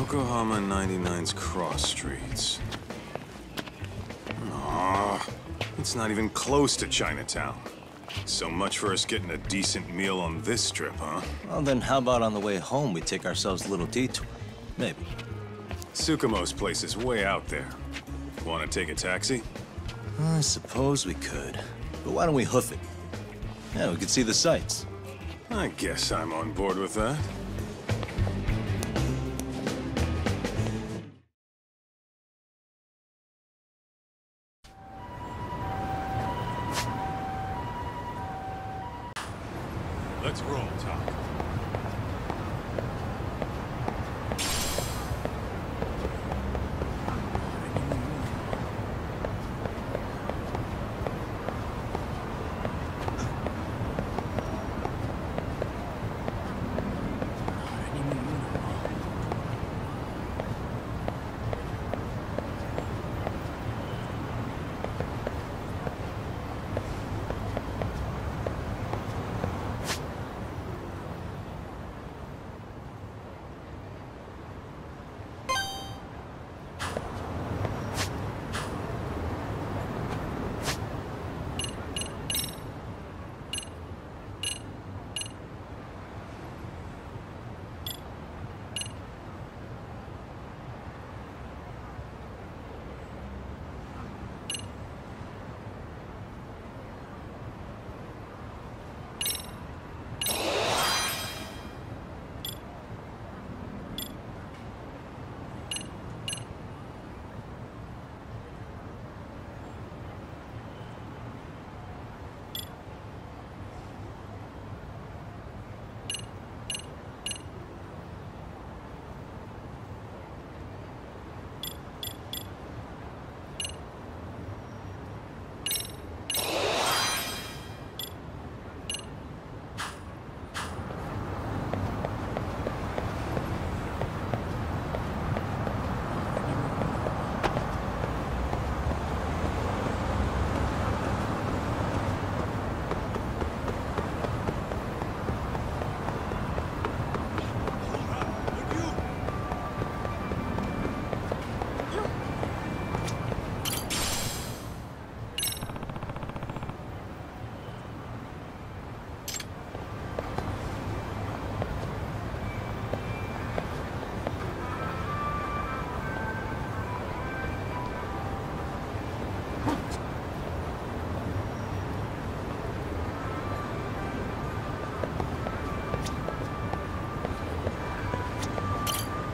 Yokohama 99's cross streets. Aw, it's not even close to Chinatown. So much for us getting a decent meal on this strip, huh? Well, then how about on the way home we take ourselves a little detour? Maybe. Tsukumo's place is way out there. Want to take a taxi? I suppose we could. But why don't we hoof it? Yeah, we could see the sights. I guess I'm on board with that. Let's roll, Tom.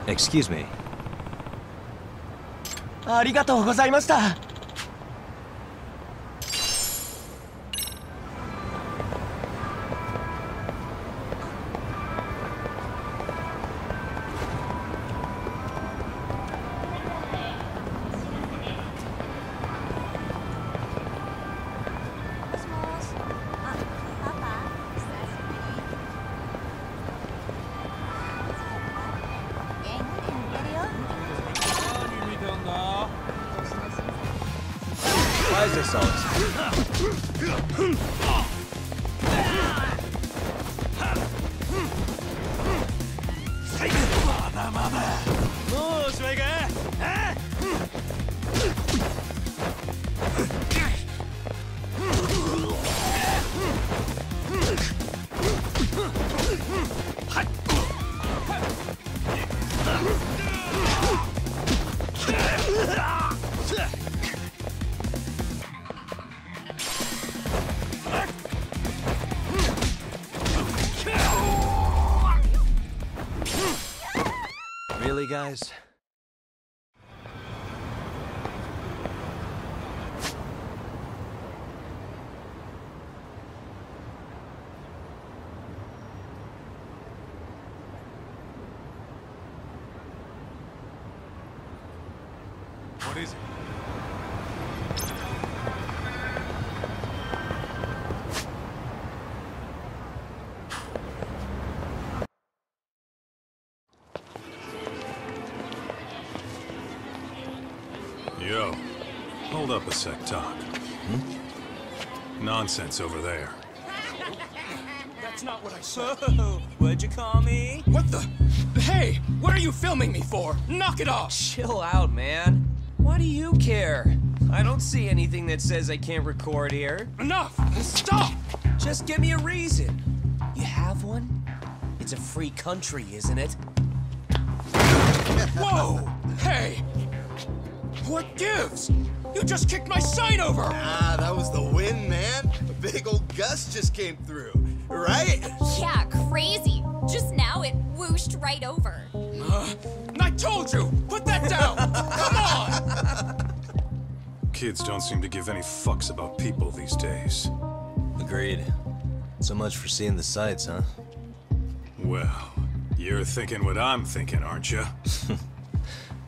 Excuse me. ありがとうございました。this always? Really, guys? What is it? Yo, hold up a sec, Doc. Nonsense over there. That's not what I said. What'd you call me? What the? Hey, what are you filming me for? Knock it off! Chill out, man. Why do you care? I don't see anything that says I can't record here. Enough! Stop! Just give me a reason. You have one? It's a free country, isn't it? Whoa! Hey! What gives? You just kicked my sign over! Ah, that was the wind, man. A big old gust just came through, right? Yeah, crazy. Just now it whooshed right over. I told you! Put that down! Come on! Kids don't seem to give any fucks about people these days. Agreed. So much for seeing the sights, huh? Well, you're thinking what I'm thinking, aren't you?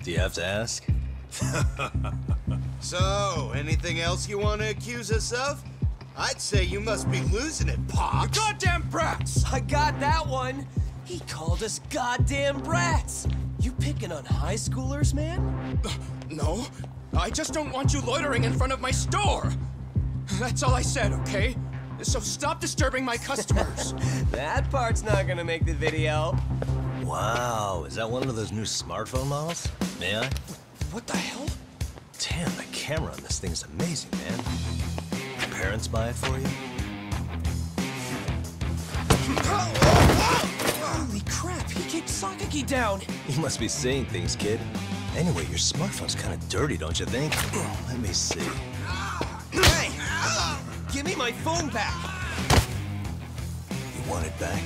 Do you have to ask? So, anything else you want to accuse us of? I'd say you must be losing it, Pops. You goddamn brats! I got that one. He called us goddamn brats. You picking on high schoolers, man? No, I just don't want you loitering in front of my store. That's all I said, okay? So stop disturbing my customers. That part's not gonna make the video. Wow, is that one of those new smartphone models? May I? What the hell? Damn, the camera on this thing's amazing, man. Your parents buy it for you? Holy crap, he kicked Sakaki down. You must be seeing things, kid. Anyway, your smartphone's kind of dirty, don't you think? Let me see. Hey! Give me my phone back. You want it back?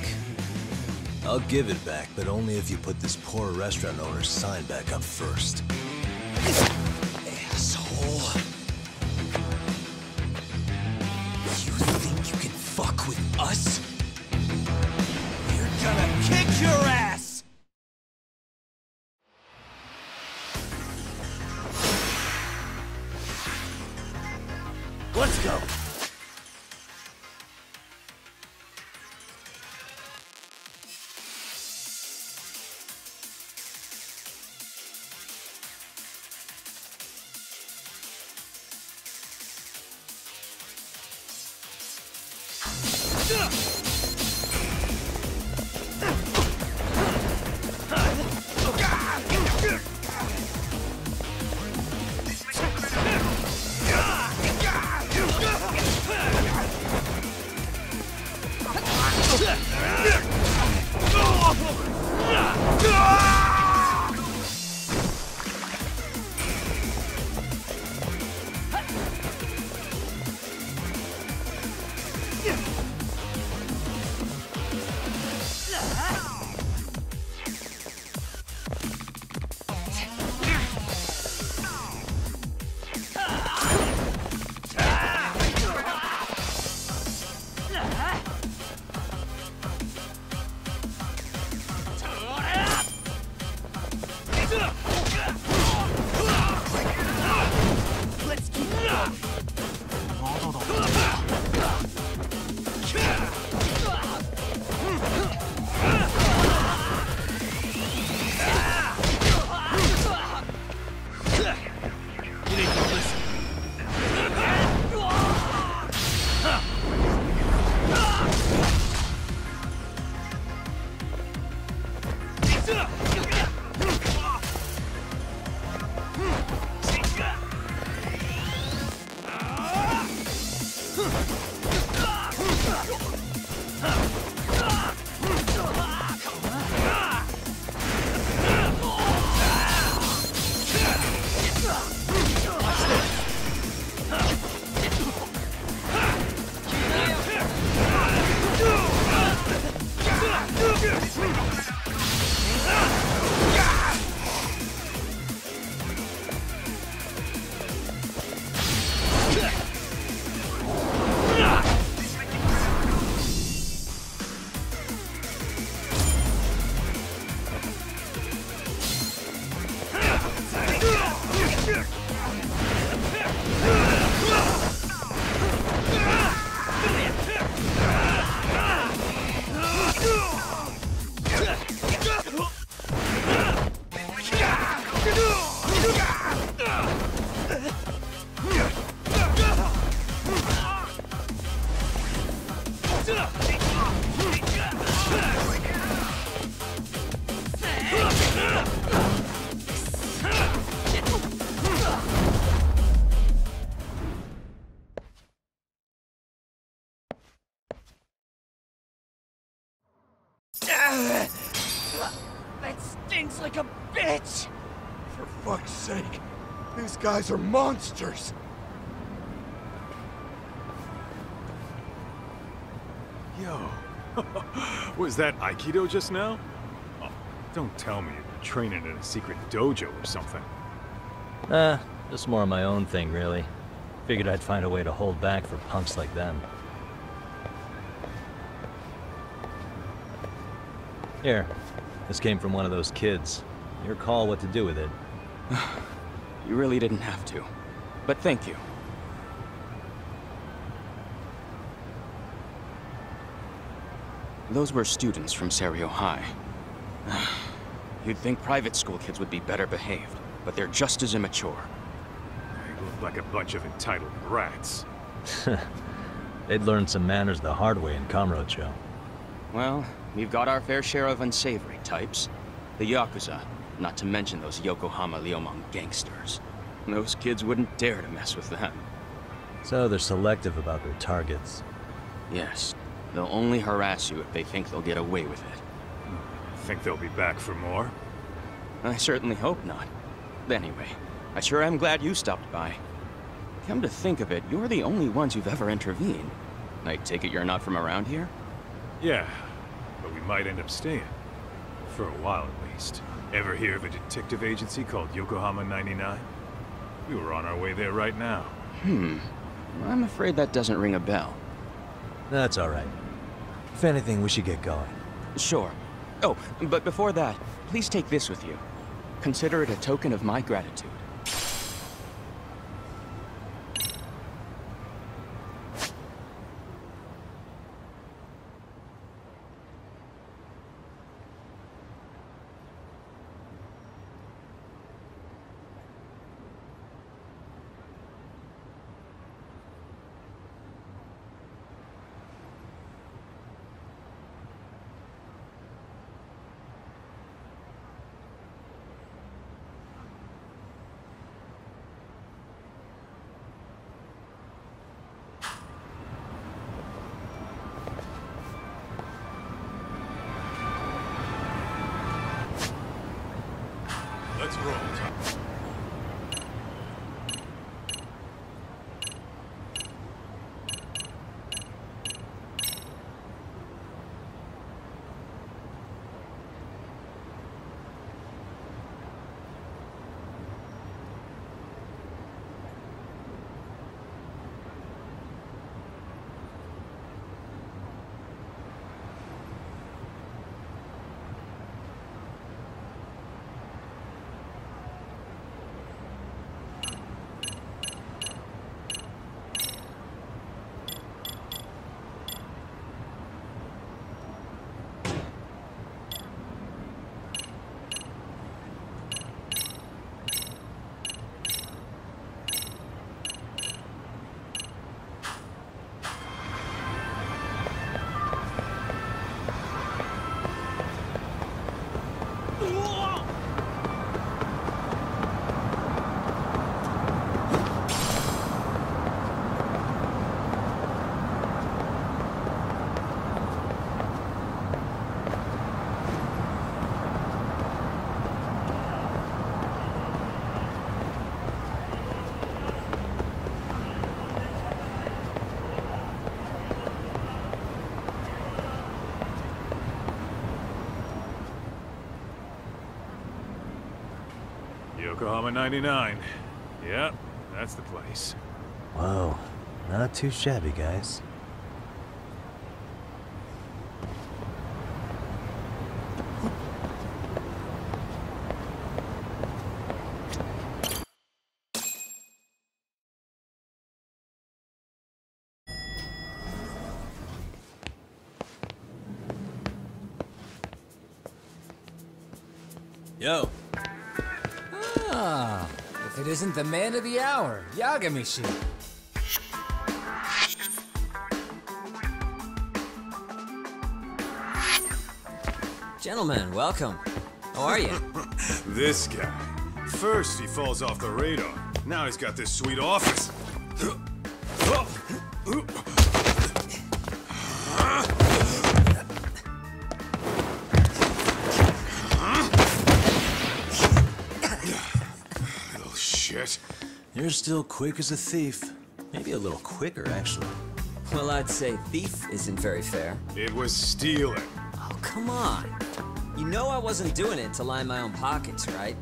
I'll give it back, but only if you put this poor restaurant owner's sign back up first. Asshole. You think you can fuck with us? You're gonna kick your ass! Let's go! That stings like a bitch! For fuck's sake, these guys are monsters! Yo, was that Aikido just now? Oh, don't tell me you're training in a secret dojo or something. Just more of my own thing, really. Figured I'd find a way to hold back for punks like them. Here, this came from one of those kids. Your call what to do with it. You really didn't have to. But thank you. Those were students from Seiryo High. You'd think private school kids would be better behaved, but they're just as immature. They look like a bunch of entitled brats. They'd learned some manners the hard way in Kamurocho. Well, we've got our fair share of unsavory types. The Yakuza, not to mention those Yokohama Liomang gangsters. Those kids wouldn't dare to mess with them. So they're selective about their targets. Yes. They'll only harass you if they think they'll get away with it. Think they'll be back for more? I certainly hope not. Anyway, I sure am glad you stopped by. Come to think of it, you're the only ones who've ever intervened. I take it you're not from around here? Yeah, but we might end up staying. For a while at least. Ever hear of a detective agency called Yokohama 99? We were on our way there right now. I'm afraid that doesn't ring a bell. That's alright. If anything, we should get going. Sure. Oh, but before that, please take this with you. Consider it a token of my gratitude. Let's roll, Tom. Yokohama 99. Yep, that's the place. Whoa, not too shabby, guys. Yo. Ah, if it isn't the man of the hour, Yagami-shi. Gentlemen, welcome. How are you? This guy. First he falls off the radar. Now he's got this sweet office. shit. You're still quick as a thief. Maybe a little quicker, actually. Well, I'd say thief isn't very fair. It was stealing. Oh, come on. You know I wasn't doing it to line my own pockets, right?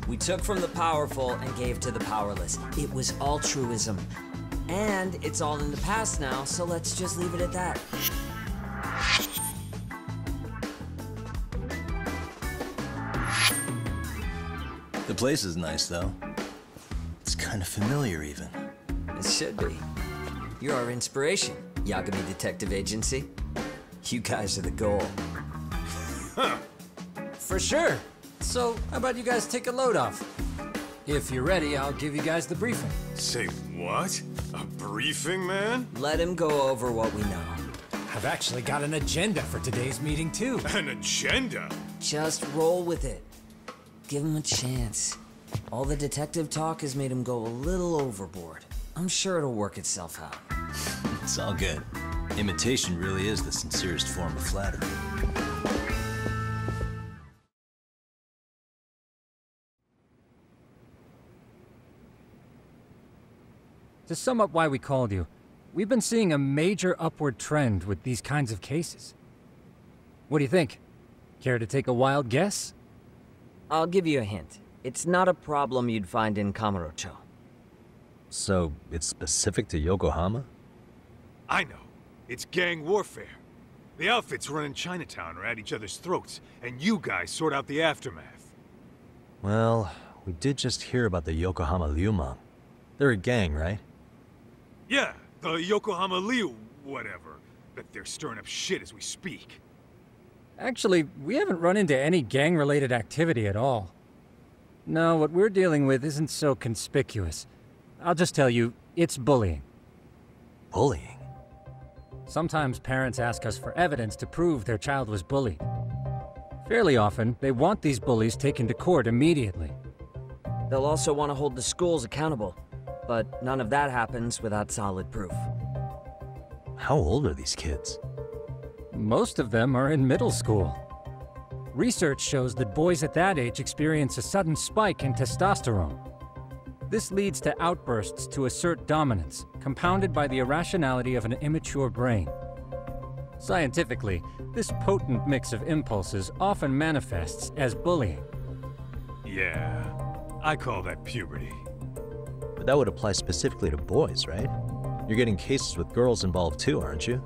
We took from the powerful and gave to the powerless. It was altruism. And it's all in the past now, so let's just leave it at that. The place is nice, though. It's kind of familiar, even. It should be. You're our inspiration, Yagami Detective Agency. You guys are the goal. Huh. For sure. So, how about you guys take a load off? If you're ready, I'll give you guys the briefing. Say what? A briefing, man? Let him go over what we know. I've actually got an agenda for today's meeting, too. An agenda? Just roll with it. Give him a chance. All the detective talk has made him go a little overboard. I'm sure it'll work itself out. It's all good. Imitation really is the sincerest form of flattery. To sum up why we called you, we've been seeing a major upward trend with these kinds of cases. What do you think? Care to take a wild guess? I'll give you a hint. It's not a problem you'd find in Kamurocho. So, it's specific to Yokohama? I know. It's gang warfare. The outfits running Chinatown are at each other's throats, and you guys sort out the aftermath. Well, we did just hear about the Yokohama Liumang. They're a gang, right? Yeah, the Yokohama Liu whatever. Bet they're stirring up shit as we speak. Actually, we haven't run into any gang-related activity at all. No, what we're dealing with isn't so conspicuous. I'll just tell you, it's bullying. Bullying? Sometimes parents ask us for evidence to prove their child was bullied. Fairly often, they want these bullies taken to court immediately. They'll also want to hold the schools accountable, but none of that happens without solid proof. How old are these kids? Most of them are in middle school. Research shows that boys at that age experience a sudden spike in testosterone. This leads to outbursts to assert dominance, compounded by the irrationality of an immature brain. Scientifically, this potent mix of impulses often manifests as bullying. Yeah, I call that puberty. But that would apply specifically to boys, right? You're getting cases with girls involved too, aren't you?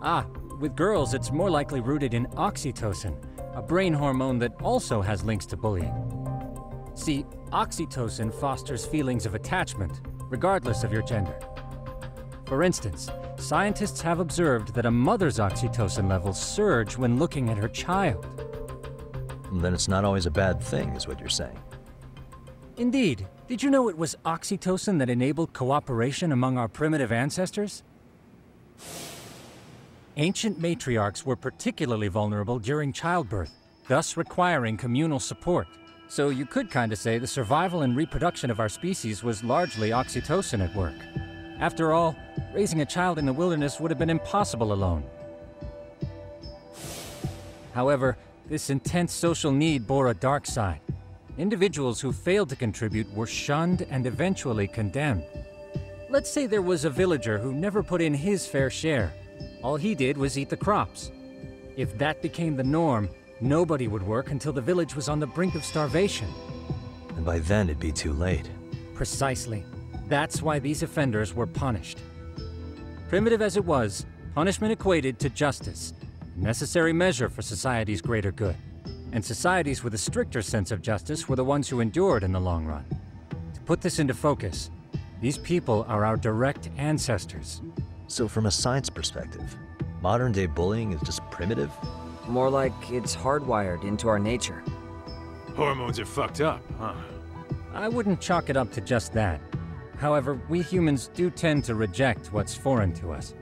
Ah, with girls it's more likely rooted in oxytocin, a brain hormone that also has links to bullying. See, oxytocin fosters feelings of attachment, regardless of your gender. For instance, scientists have observed that a mother's oxytocin levels surge when looking at her child. Then it's not always a bad thing, is what you're saying. Indeed. Did you know it was oxytocin that enabled cooperation among our primitive ancestors? Ancient matriarchs were particularly vulnerable during childbirth, thus requiring communal support. So you could kinda say the survival and reproduction of our species was largely oxytocin at work. After all, raising a child in the wilderness would have been impossible alone. However, this intense social need bore a dark side. Individuals who failed to contribute were shunned and eventually condemned. Let's say there was a villager who never put in his fair share. All he did was eat the crops. If that became the norm, nobody would work until the village was on the brink of starvation. And by then it'd be too late. Precisely. That's why these offenders were punished. Primitive as it was, punishment equated to justice, a necessary measure for society's greater good. And societies with a stricter sense of justice were the ones who endured in the long run. To put this into focus, these people are our direct ancestors. So from a science perspective, modern-day bullying is just primitive? More like it's hardwired into our nature. Hormones are fucked up, huh? I wouldn't chalk it up to just that. However, we humans do tend to reject what's foreign to us.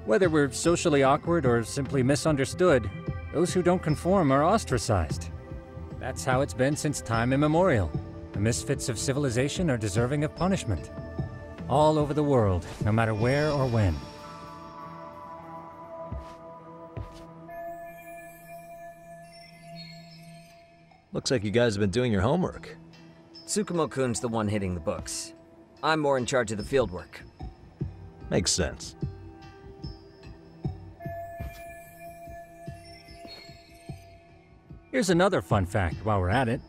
Whether we're socially awkward or simply misunderstood, those who don't conform are ostracized. That's how it's been since time immemorial. The misfits of civilization are deserving of punishment. All over the world, no matter where or when. Looks like you guys have been doing your homework. Tsukumo-kun's the one hitting the books. I'm more in charge of the field work. Makes sense. Here's another fun fact while we're at it.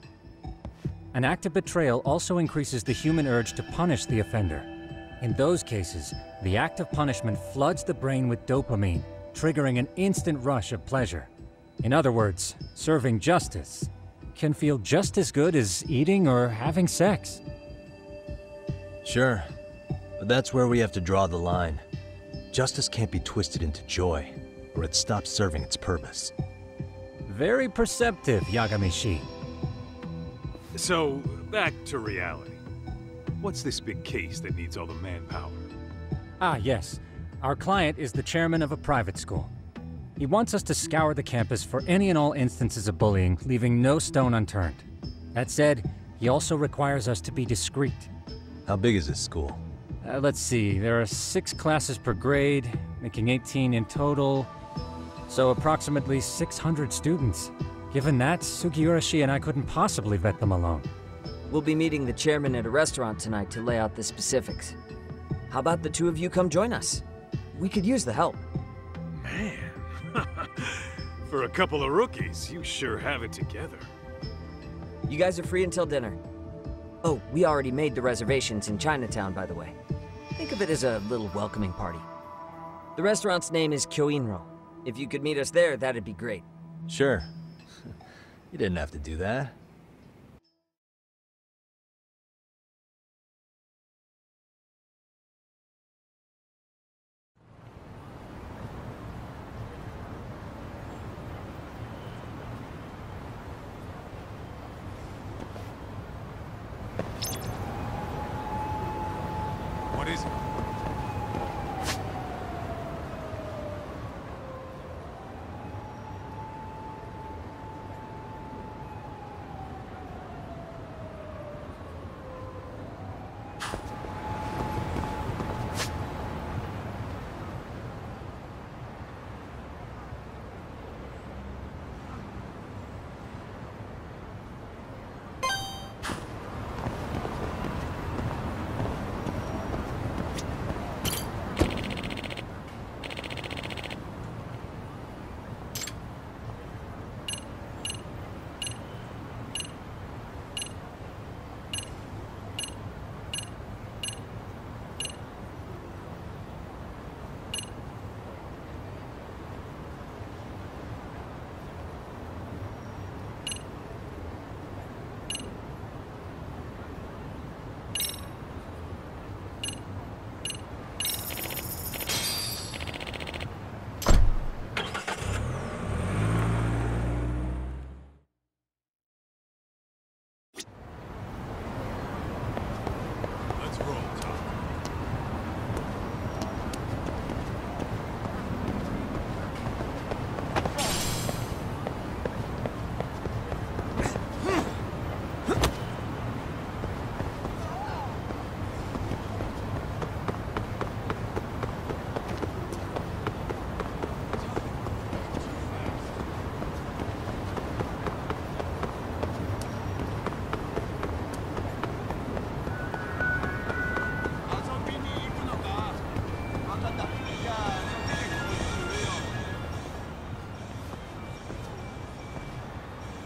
An act of betrayal also increases the human urge to punish the offender. In those cases, the act of punishment floods the brain with dopamine, triggering an instant rush of pleasure. In other words, serving justice can feel just as good as eating or having sex. Sure, but that's where we have to draw the line. Justice can't be twisted into joy, or it stops serving its purpose. Very perceptive, Yagami-shi. So, back to reality. What's this big case that needs all the manpower? Ah, yes. Our client is the chairman of a private school. He wants us to scour the campus for any and all instances of bullying, leaving no stone unturned. That said, he also requires us to be discreet. How big is this school? Let's see, there are 6 classes per grade, making 18 in total. So approximately 600 students. Given that, Sugiurashi and I couldn't possibly vet them alone. We'll be meeting the chairman at a restaurant tonight to lay out the specifics. How about the two of you come join us? We could use the help. Man, for a couple of rookies, you sure have it together. You guys are free until dinner. Oh, we already made the reservations in Chinatown, by the way. Think of it as a little welcoming party. The restaurant's name is Kyoinro. If you could meet us there, that'd be great. Sure. You didn't have to do that. What is it?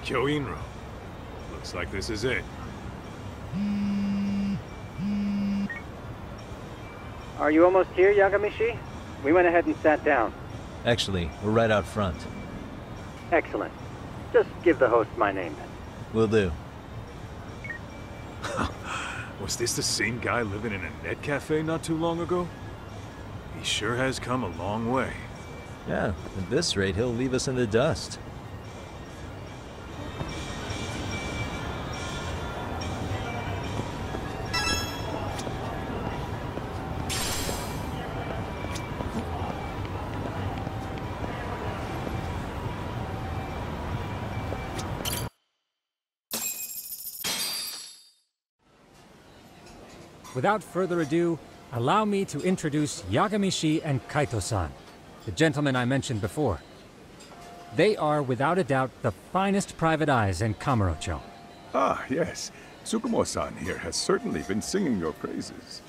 Kyoinro. Looks like this is it. Are you almost here, Yagami-shi? We went ahead and sat down. Actually, we're right out front. Excellent. Just give the host my name then. Will do. Was this the same guy living in a net cafe not too long ago? He sure has come a long way. Yeah, at this rate, he'll leave us in the dust. Without further ado, allow me to introduce Yagami-shi and Kaito-san, the gentlemen I mentioned before. They are, without a doubt, the finest private eyes in Kamurocho. Ah, yes. Tsukumo-san here has certainly been singing your praises.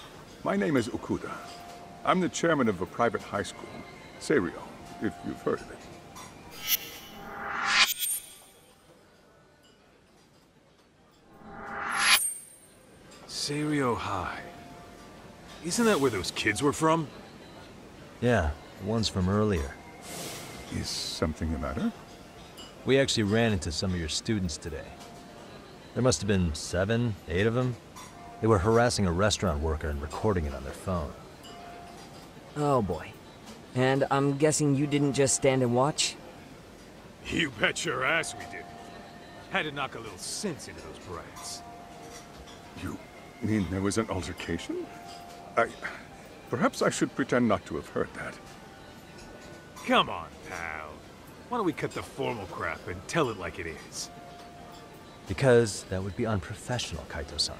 My name is Okuda. I'm the chairman of a private high school, Seiryo, if you've heard of it. Seiryo High. Isn't that where those kids were from? Yeah, the ones from earlier. Is something the matter? We actually ran into some of your students today. There must have been 7, 8 of them. They were harassing a restaurant worker and recording it on their phone. Oh boy. And I'm guessing you didn't just stand and watch? You bet your ass we did. Had to knock a little sense into those brats. You mean there was an altercation? Perhaps I should pretend not to have heard that. Come on, pal. Why don't we cut the formal crap and tell it like it is? Because that would be unprofessional, Kaito-san.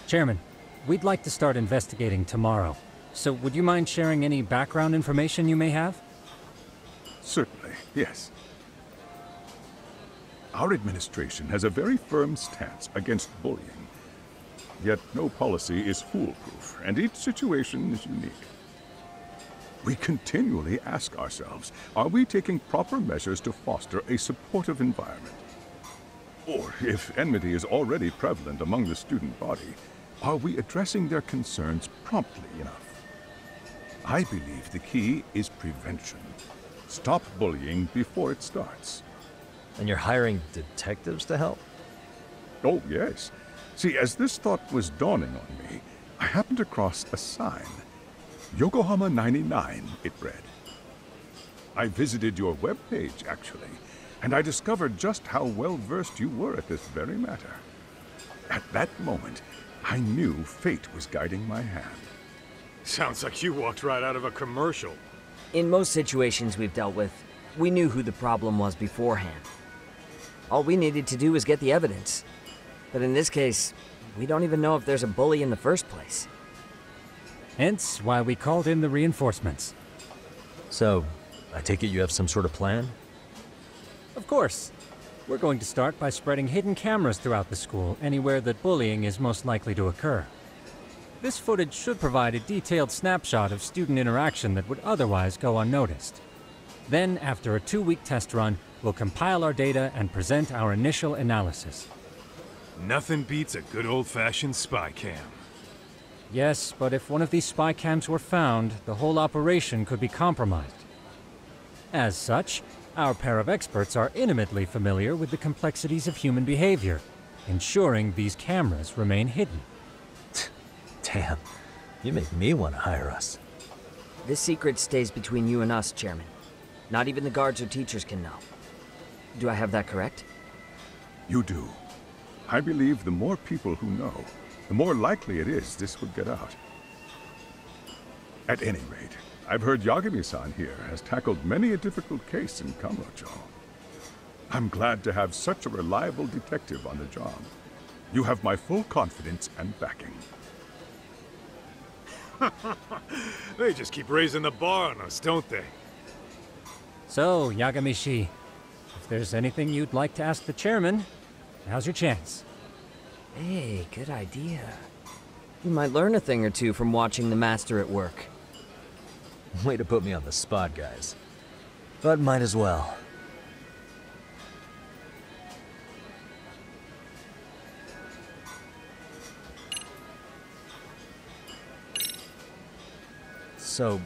Chairman, we'd like to start investigating tomorrow. So would you mind sharing any background information you may have? Certainly, yes. Our administration has a very firm stance against bullying. Yet no policy is foolproof, and each situation is unique. We continually ask ourselves, are we taking proper measures to foster a supportive environment? Or, if enmity is already prevalent among the student body, are we addressing their concerns promptly enough? I believe the key is prevention. Stop bullying before it starts. And you're hiring detectives to help? Oh, yes. See, as this thought was dawning on me, I happened across a sign. Yokohama 99, it read. I visited your webpage, actually, and I discovered just how well-versed you were at this very matter. At that moment, I knew fate was guiding my hand. Sounds like you walked right out of a commercial. In most situations we've dealt with, we knew who the problem was beforehand. All we needed to do was get the evidence. But in this case, we don't even know if there's a bully in the first place. Hence why we called in the reinforcements. So, I take it you have some sort of plan? Of course. We're going to start by spreading hidden cameras throughout the school, anywhere that bullying is most likely to occur. This footage should provide a detailed snapshot of student interaction that would otherwise go unnoticed. Then, after a 2-week test run, we'll compile our data and present our initial analysis. Nothing beats a good old-fashioned spy cam. Yes, but if one of these spy cams were found, the whole operation could be compromised. As such, our pair of experts are intimately familiar with the complexities of human behavior, ensuring these cameras remain hidden. Damn, you make me want to hire us. This secret stays between you and us, Chairman. Not even the guards or teachers can know. Do I have that correct? You do. I believe the more people who know, the more likely it is this would get out. At any rate, I've heard Yagami-san here has tackled many a difficult case in Kamurocho. I'm glad to have such a reliable detective on the job. You have my full confidence and backing. They just keep raising the bar on us, don't they? So, Yagami-shi, if there's anything you'd like to ask the chairman, now's your chance. Hey, good idea. You might learn a thing or two from watching the master at work. Way to put me on the spot, guys. But might as well. So,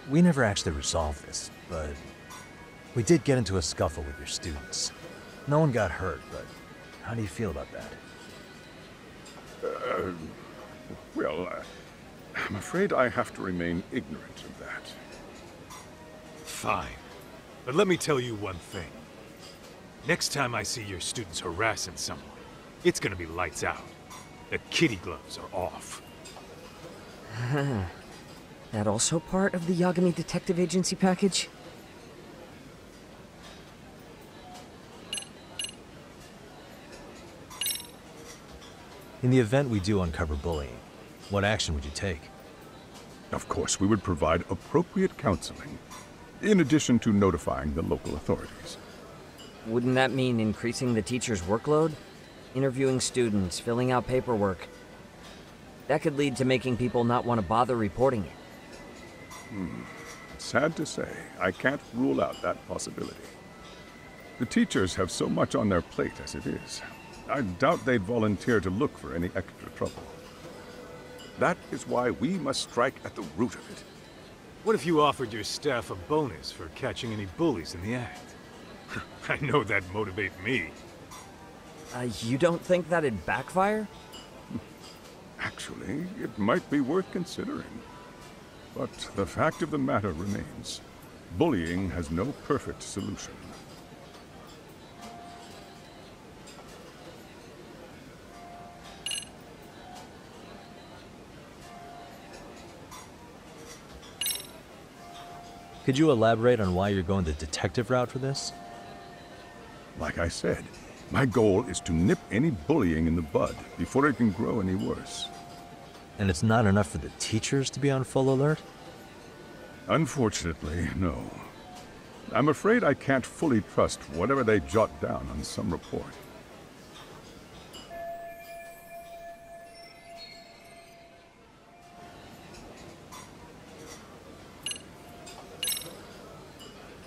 we never actually resolved this, but we did get into a scuffle with your students. No one got hurt, but how do you feel about that? I'm afraid I have to remain ignorant of that. Fine. But let me tell you one thing. Next time I see your students harassing someone, it's gonna be lights out. The kitty gloves are off. That also part of the Yagami Detective Agency package? In the event we do uncover bullying, what action would you take? Of course, we would provide appropriate counseling, in addition to notifying the local authorities. Wouldn't that mean increasing the teacher's workload? interviewing students, filling out paperwork. That could lead to making people not want to bother reporting it. Sad to say, I can't rule out that possibility. The teachers have so much on their plate as it is. I doubt they'd volunteer to look for any extra trouble. That is why we must strike at the root of it. What if you offered your staff a bonus for catching any bullies in the act? I know that'd motivate me. You don't think that'd backfire? Actually, it might be worth considering. But the fact of the matter remains, bullying has no perfect solution. Could you elaborate on why you're going the detective route for this? Like I said, my goal is to nip any bullying in the bud before it can grow any worse. And it's not enough for the teachers to be on full alert? Unfortunately, no. I'm afraid I can't fully trust whatever they jot down on some report.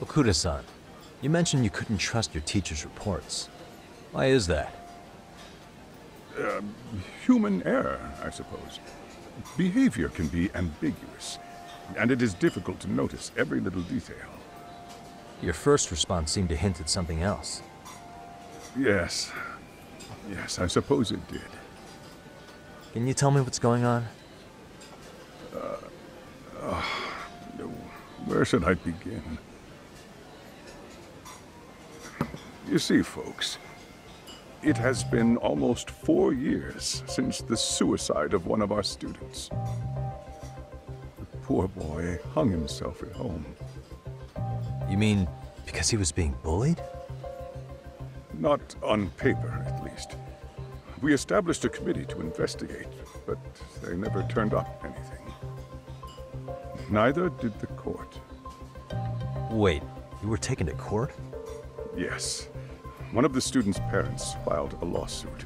Okuda-san, you mentioned you couldn't trust your teacher's reports. Why is that? Human error, I suppose. Behavior can be ambiguous, and it is difficult to notice every little detail. Your first response seemed to hint at something else. Yes. Yes, I suppose it did. Can you tell me what's going on? Where should I begin? You see, folks, it has been almost 4 years since the suicide of one of our students. The poor boy hung himself at home. You mean because he was being bullied? Not on paper, at least. We established a committee to investigate, but they never turned up anything. Neither did the court. Wait, you were taken to court? Yes. One of the students' parents filed a lawsuit.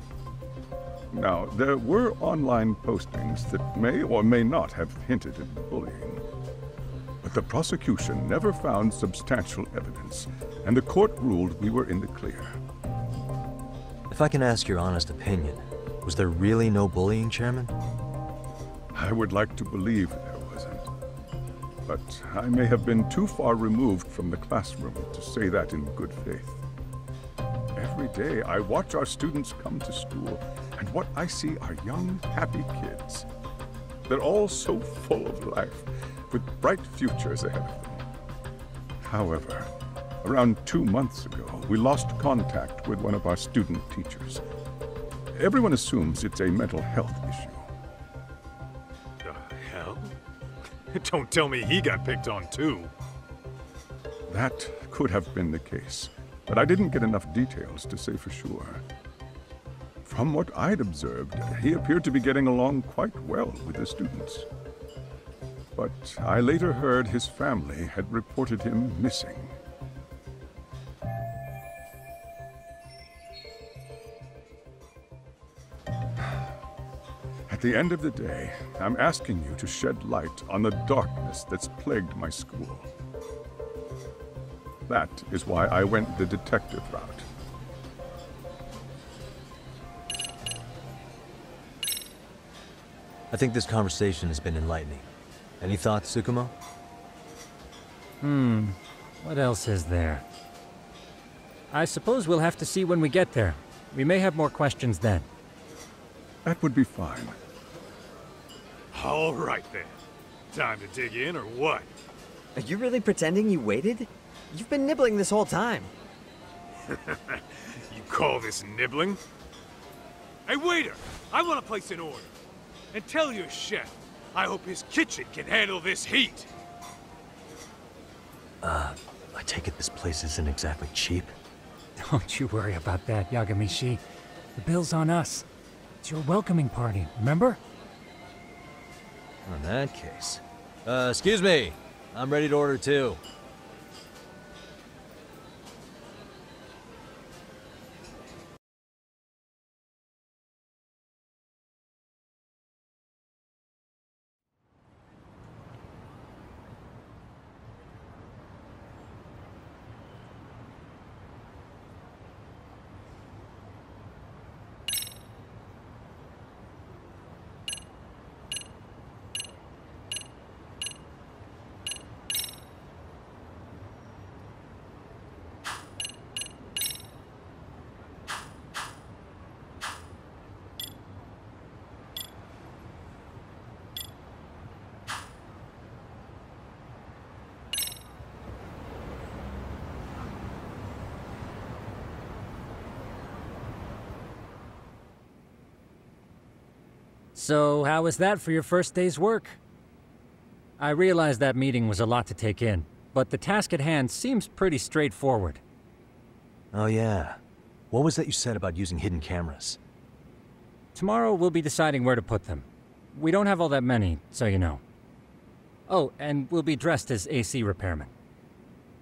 Now, there were online postings that may or may not have hinted at bullying. But the prosecution never found substantial evidence, and the court ruled we were in the clear. If I can ask your honest opinion, was there really no bullying, Chairman? I would like to believe there wasn't. But I may have been too far removed from the classroom to say that in good faith. Every day I watch our students come to school, and what I see are young, happy kids. They're all so full of life, with bright futures ahead of them. However, around 2 months ago, we lost contact with one of our student teachers. Everyone assumes it's a mental health issue. The hell? Don't tell me he got picked on too. That could have been the case, but I didn't get enough details to say for sure. From what I'd observed, he appeared to be getting along quite well with the students. But I later heard his family had reported him missing. At the end of the day, I'm asking you to shed light on the darkness that's plagued my school. That is why I went the detective route. I think this conversation has been enlightening. Any thoughts, Tsukumo? What else is there? I suppose we'll have to see when we get there. We may have more questions then. That would be fine. All right then. Time to dig in or what? Are you really pretending you waited? You've been nibbling this whole time. You call this nibbling? Hey waiter, I want to place an order. And tell your chef, I hope his kitchen can handle this heat. I take it this place isn't exactly cheap? Don't you worry about that, Yagami-shi. The bill's on us. It's your welcoming party, remember? In that case. Excuse me. I'm ready to order too. So, how was that for your first day's work? I realize that meeting was a lot to take in, but the task at hand seems pretty straightforward. Oh yeah. What was that you said about using hidden cameras? Tomorrow we'll be deciding where to put them. We don't have all that many, so you know. Oh, and we'll be dressed as AC repairmen.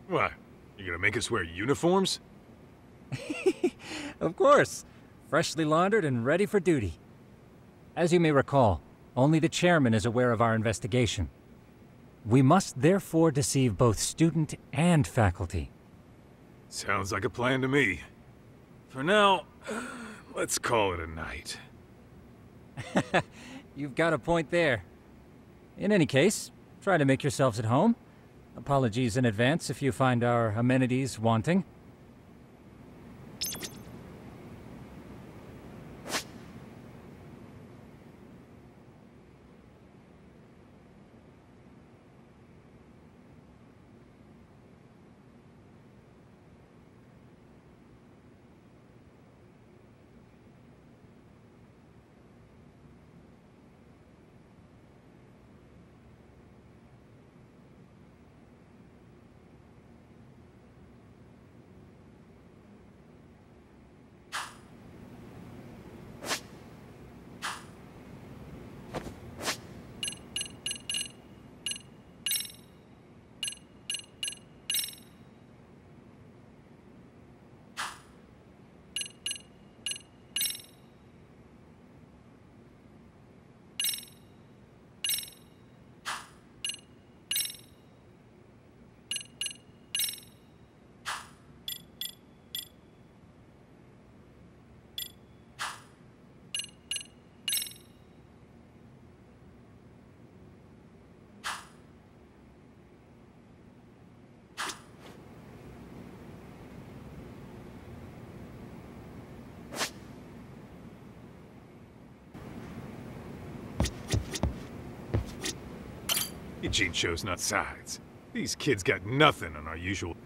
What? You gonna make us wear uniforms? Of course. Freshly laundered and ready for duty. As you may recall, only the chairman is aware of our investigation. We must therefore deceive both student and faculty. Sounds like a plan to me. For now, let's call it a night. You've got a point there. In any case, try to make yourselves at home. Apologies in advance if you find our amenities wanting. Eugene shows not sides. These kids got nothing on our usual...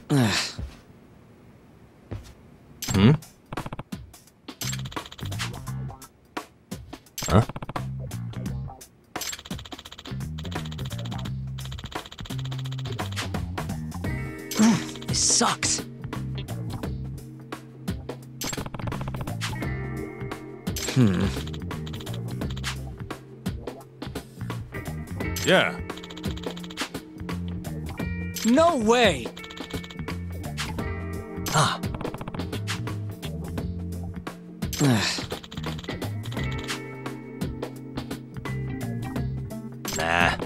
Hmm? Huh? This sucks. Yeah. No way! Ah. Nah.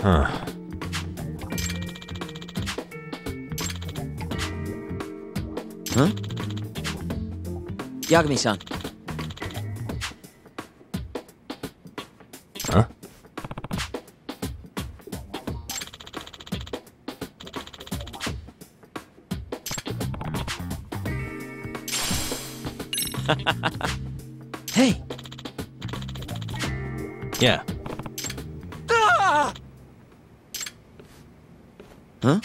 Huh. Huh? Yagami-san. Huh? Hey! Yeah. Ah! Huh?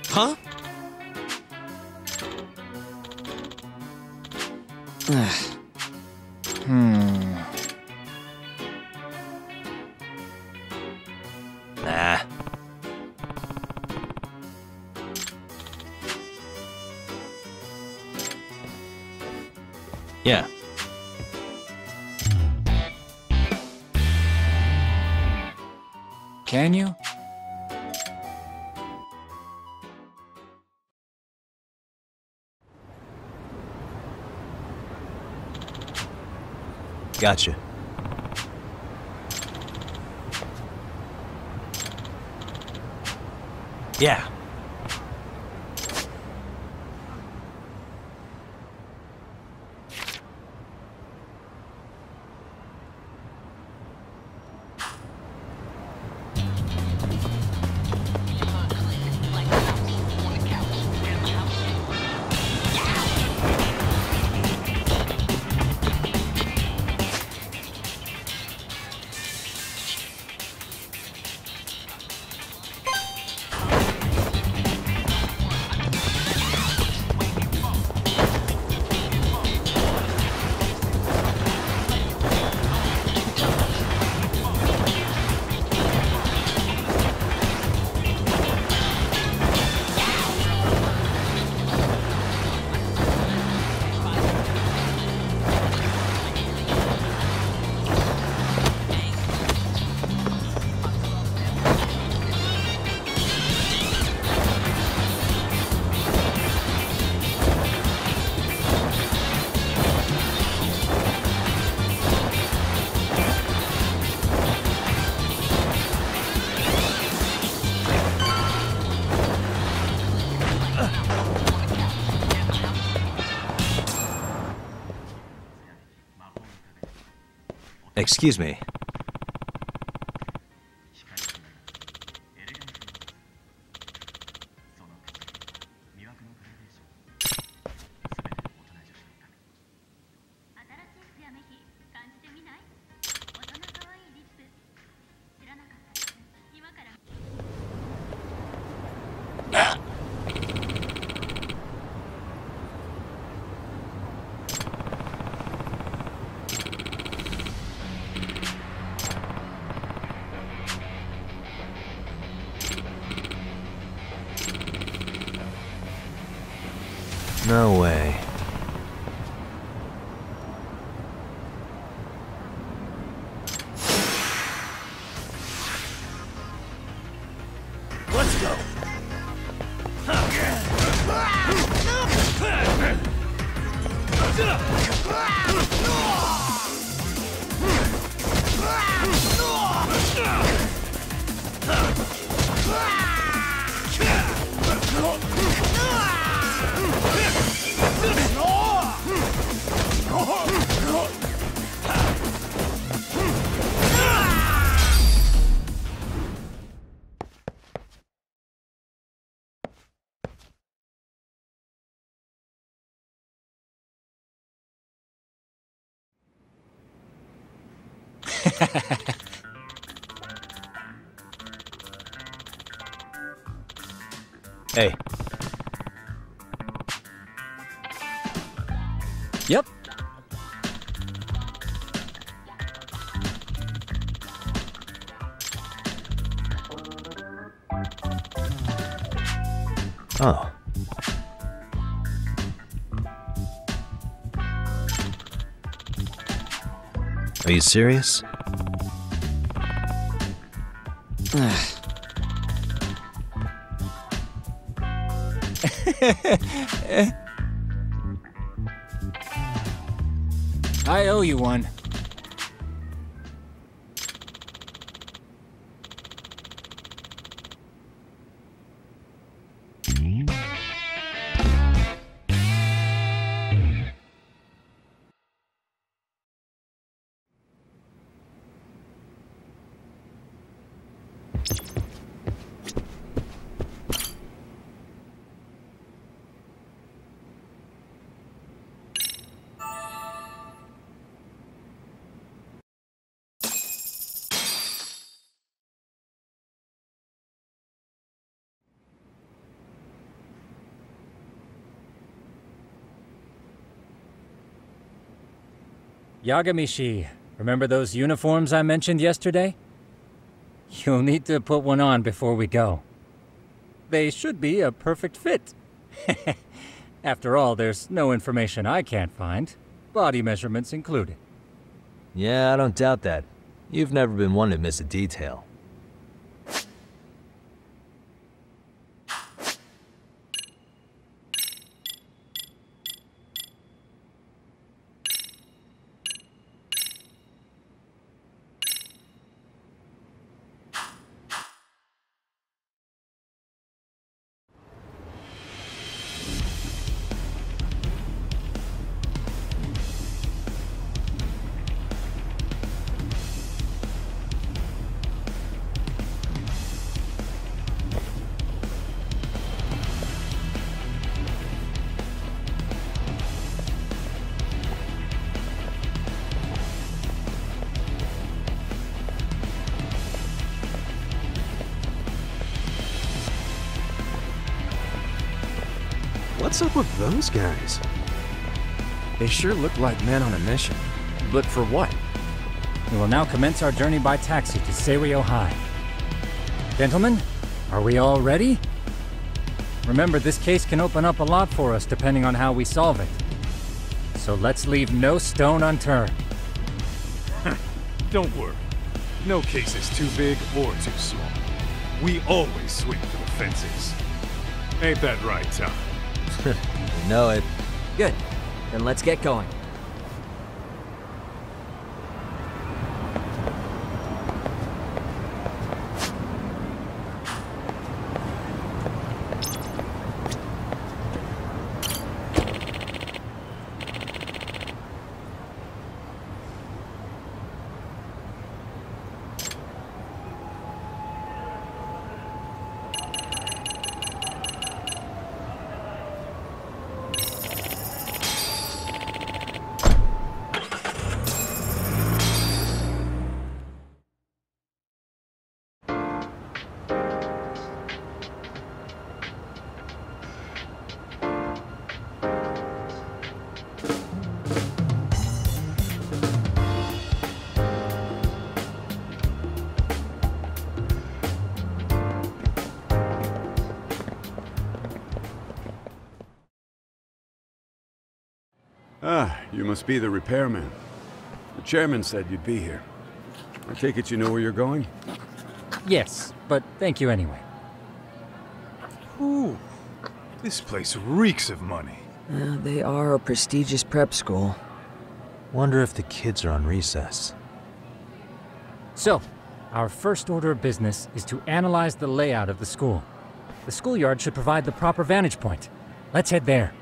Huh? Nah. Yeah. Can you? Gotcha. Yeah. Excuse me. No way. Let's go. Hey. Yep. Oh. Are you serious? I owe you one. Yagami, remember those uniforms I mentioned yesterday? You'll need to put one on before we go. They should be a perfect fit. After all, there's no information I can't find, body measurements included. Yeah, I don't doubt that. You've never been one to miss a detail. What's up with those guys? They sure look like men on a mission. But for what? We will now commence our journey by taxi to Seiryo High. Gentlemen, are we all ready? Remember, this case can open up a lot for us depending on how we solve it. So let's leave no stone unturned. Don't worry. No case is too big or too small. We always swing for the fences. Ain't that right, Tom? You know it. Good. Then let's get going. Ah, you must be the repairman. The chairman said you'd be here. I take it you know where you're going? Yes, but thank you anyway. Ooh, this place reeks of money. They are a prestigious prep school. Wonder if the kids are on recess. So, our first order of business is to analyze the layout of the school. The schoolyard should provide the proper vantage point. Let's head there.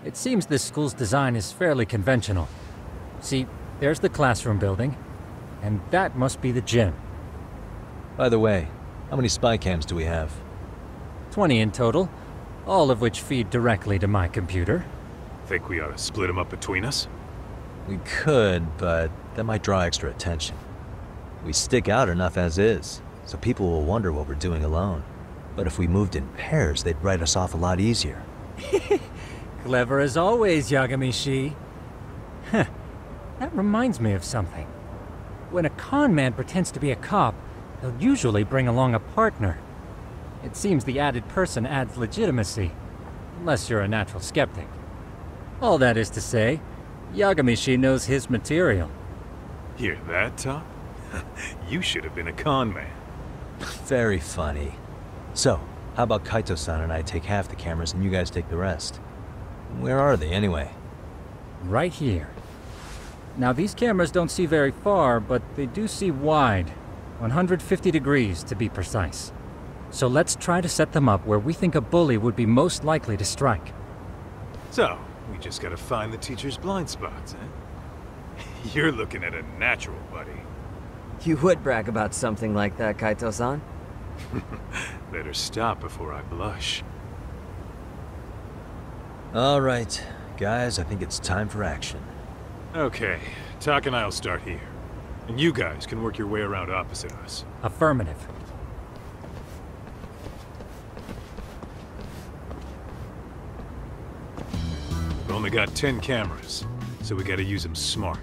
It seems this school's design is fairly conventional. See, there's the classroom building, and that must be the gym. By the way, how many spy cams do we have? 20 in total, all of which feed directly to my computer. Think we ought to split them up between us? We could, but that might draw extra attention. We stick out enough as is, so people will wonder what we're doing alone. But if we moved in pairs, they'd write us off a lot easier. Clever as always, Yagami-shi. Huh. That reminds me of something. When a con man pretends to be a cop, they'll usually bring along a partner. It seems the added person adds legitimacy, unless you're a natural skeptic. All that is to say, Yagami-shi knows his material. Hear that, Top? You should have been a con man. Very funny. So, how about Kaito-san and I take half the cameras and you guys take the rest? Where are they, anyway? Right here. Now, these cameras don't see very far, but they do see wide. 150 degrees, to be precise. So let's try to set them up where we think a bully would be most likely to strike. So, we just gotta find the teacher's blind spots, eh? You're looking at a natural, buddy. You would brag about something like that, Kaito-san. Better stop before I blush. All right, guys, I think it's time for action. Okay, Tak and I'll start here. And you guys can work your way around opposite us. Affirmative. We've only got 10 cameras, so we gotta use them smart.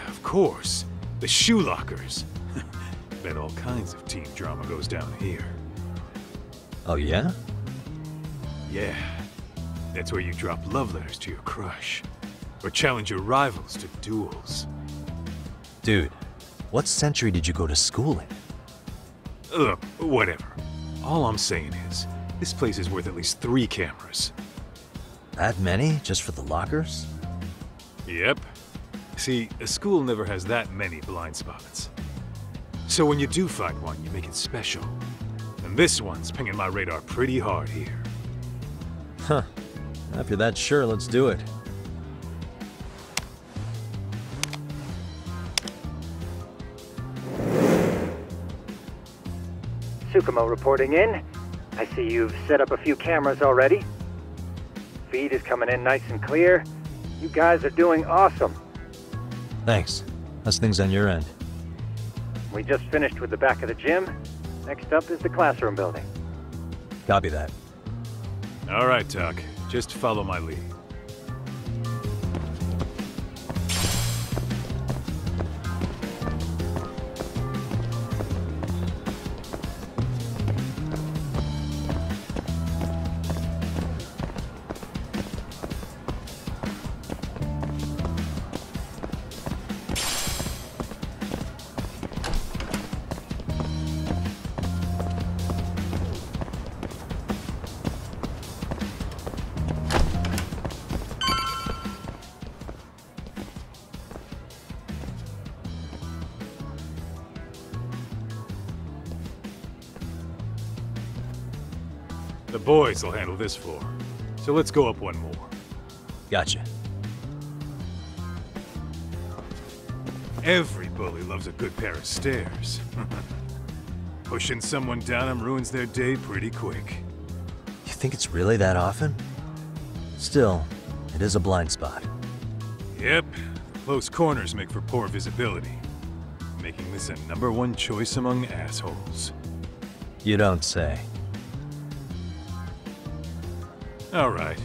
Of course, the shoe lockers. Bet all kinds of teen drama goes down here. Oh, yeah? Yeah. That's where you drop love letters to your crush. Or challenge your rivals to duels. Dude, what century did you go to school in? Look, whatever. All I'm saying is, this place is worth at least 3 cameras. That many? Just for the lockers? Yep. See, a school never has that many blind spots. So when you do find one, you make it special. And this one's pinging my radar pretty hard here. Huh. After that, sure, let's do it. Tsukumo reporting in. I see you've set up a few cameras already. Feed is coming in nice and clear. You guys are doing awesome. Thanks. How's things on your end? We just finished with the back of the gym. Next up is the classroom building. Copy that. All right, Tak. Just follow my lead. The boys will handle this floor. so let's go up one more. Gotcha. Every bully loves a good pair of stairs. Pushing someone down them ruins their day pretty quick. You think it's really that often? Still, it is a blind spot. Yep, close corners make for poor visibility, making this a #1 choice among assholes. You don't say. All right,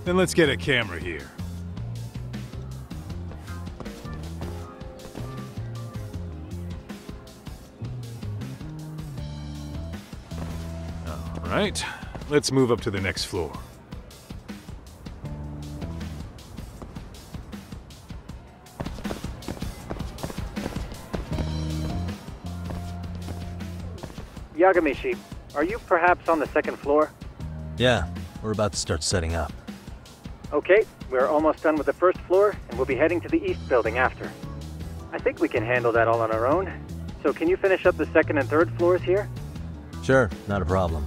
then let's get a camera here. All right, let's move up to the next floor. Yagami, are you perhaps on the second floor? Yeah, we're about to start setting up. Okay, we're almost done with the first floor, and we'll be heading to the east building after. I think we can handle that all on our own. So can you finish up the second and third floors here? Sure, not a problem.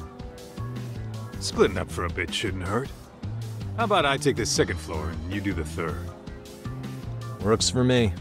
Splitting up for a bit shouldn't hurt. How about I take the second floor and you do the third? Works for me.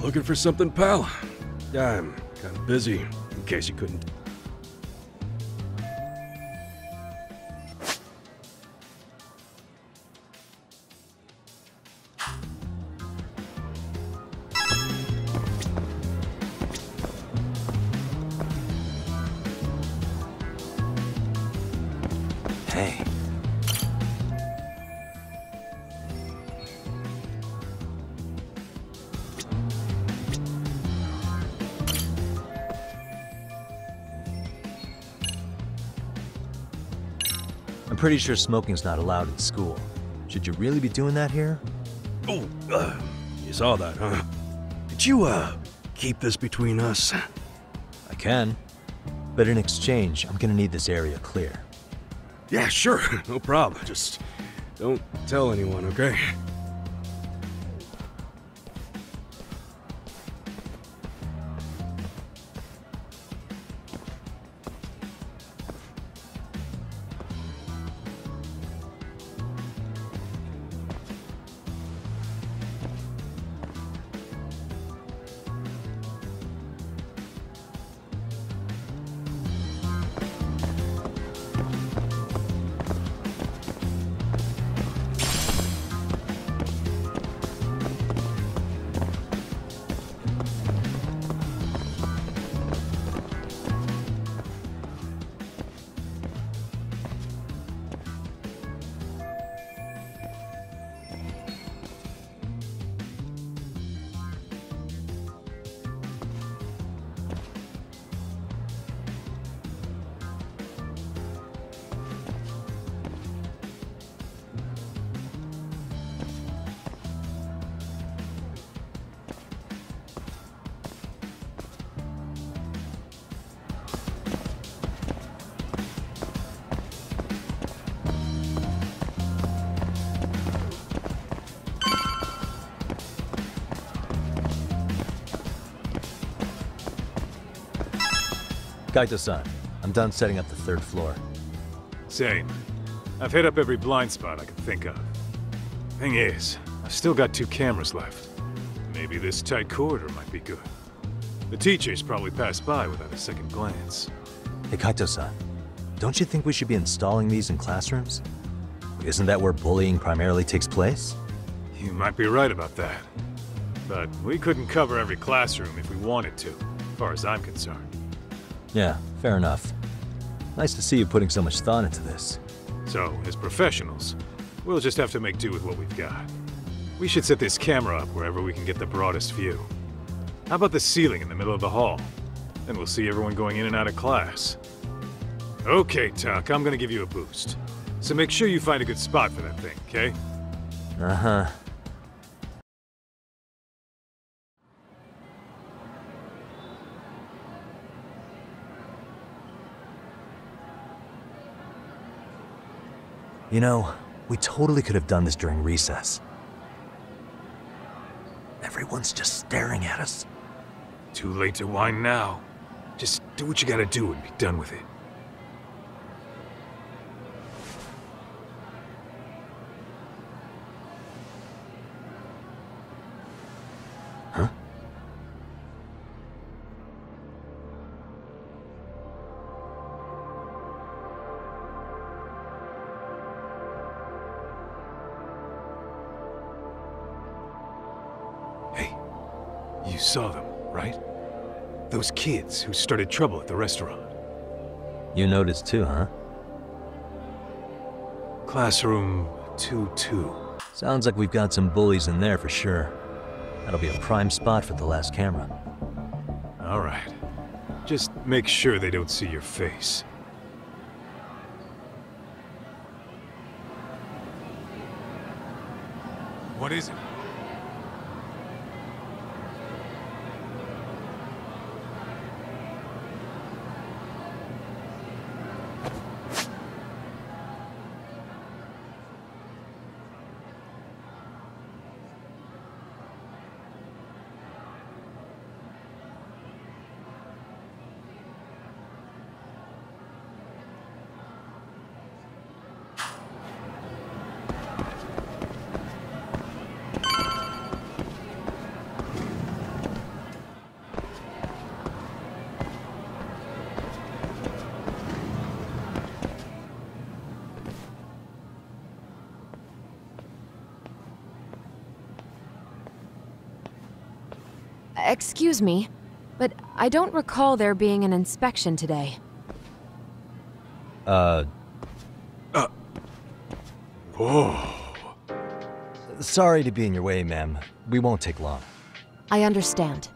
Looking for something, pal? Yeah, I'm kind of busy, in case you couldn't. Hey. I'm pretty sure smoking's not allowed in school. Should you really be doing that here? Oh, you saw that, huh? Could you, keep this between us? I can. But in exchange, I'm gonna need this area clear. Yeah, sure. No problem. Just don't tell anyone, okay? Kaito-san, I'm done setting up the third floor. Same. I've hit up every blind spot I can think of. Thing is, I've still got 2 cameras left. Maybe this tight corridor might be good. The teachers probably passed by without a second glance. Hey Kaito-san, don't you think we should be installing these in classrooms? Isn't that where bullying primarily takes place? You might be right about that. But we couldn't cover every classroom if we wanted to, as far as I'm concerned. Yeah, fair enough. Nice to see you putting so much thought into this. So, as professionals, we'll just have to make do with what we've got. We should set this camera up wherever we can get the broadest view. How about the ceiling in the middle of the hall? Then we'll see everyone going in and out of class. Okay, Tak, I'm gonna give you a boost. So make sure you find a good spot for that thing, okay? Uh-huh. You know, we totally could have done this during recess. Everyone's just staring at us. Too late to whine now. Just do what you gotta do and be done with it. Huh? You saw them, right? Those kids who started trouble at the restaurant. You noticed too, huh? Classroom 2-2. Sounds like we've got some bullies in there for sure. That'll be a prime spot for the last camera. All right. Just make sure they don't see your face. What is it? Excuse me, but I don't recall there being an inspection today. Whoa. Sorry to be in your way, ma'am. We won't take long. I understand,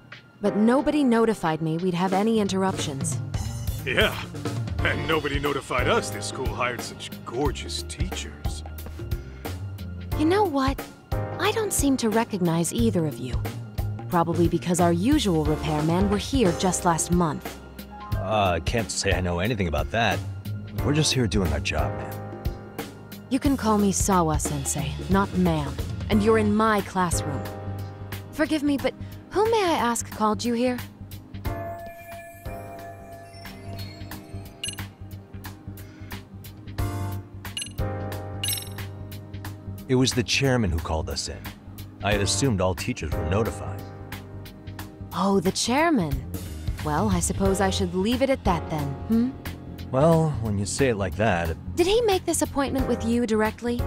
but nobody notified me we'd have any interruptions. Yeah, and nobody notified us this school hired such gorgeous teachers. You know what? I don't seem to recognize either of you. Probably because our usual repairmen were here just last month. Can't say I know anything about that. We're just here doing our job, ma'am. You can call me Sawa-sensei, not ma'am, and you're in my classroom. Forgive me, but who may I ask called you here? It was the chairman who called us in. I had assumed all teachers were notified. Oh, the chairman. Well, I suppose I should leave it at that then, hmm? Well, when you say it like that... Did he make this appointment with you directly?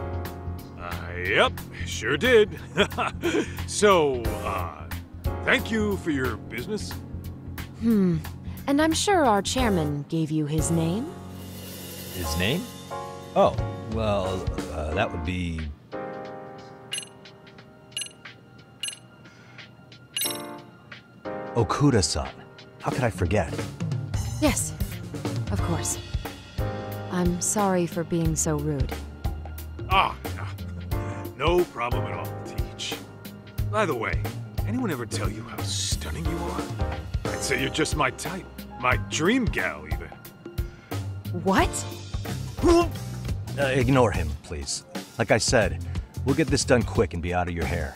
Yep, sure did. So, thank you for your business. And I'm sure our chairman gave you his name? His name? Oh, well, that would be... Okuda-san. How could I forget? Yes, of course. I'm sorry for being so rude. No problem at all, Teach. By the way, anyone ever tell you how stunning you are? I'd say you're just my type. My dream gal, even. What? Ignore him, please. Like I said, we'll get this done quick and be out of your hair.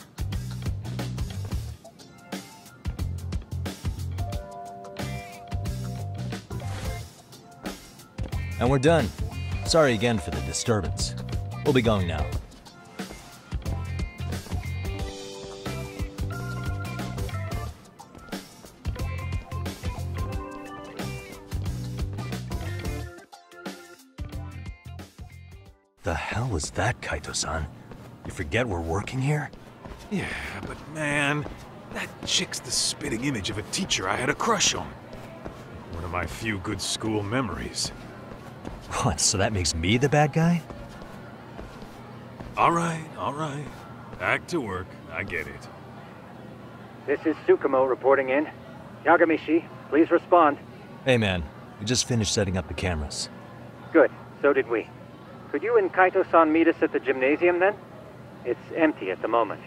And we're done. Sorry again for the disturbance. We'll be going now. The hell was that, Kaito-san? You forget we're working here? Yeah, but man, that chick's the spitting image of a teacher I had a crush on. One of my few good school memories. What, so that makes me the bad guy? All right. Back to work. I get it. This is Tsukumo reporting in. Yagami-shi, please respond. Hey man, we just finished setting up the cameras. Good, so did we. Could you and Kaito-san meet us at the gymnasium then? It's empty at the moment.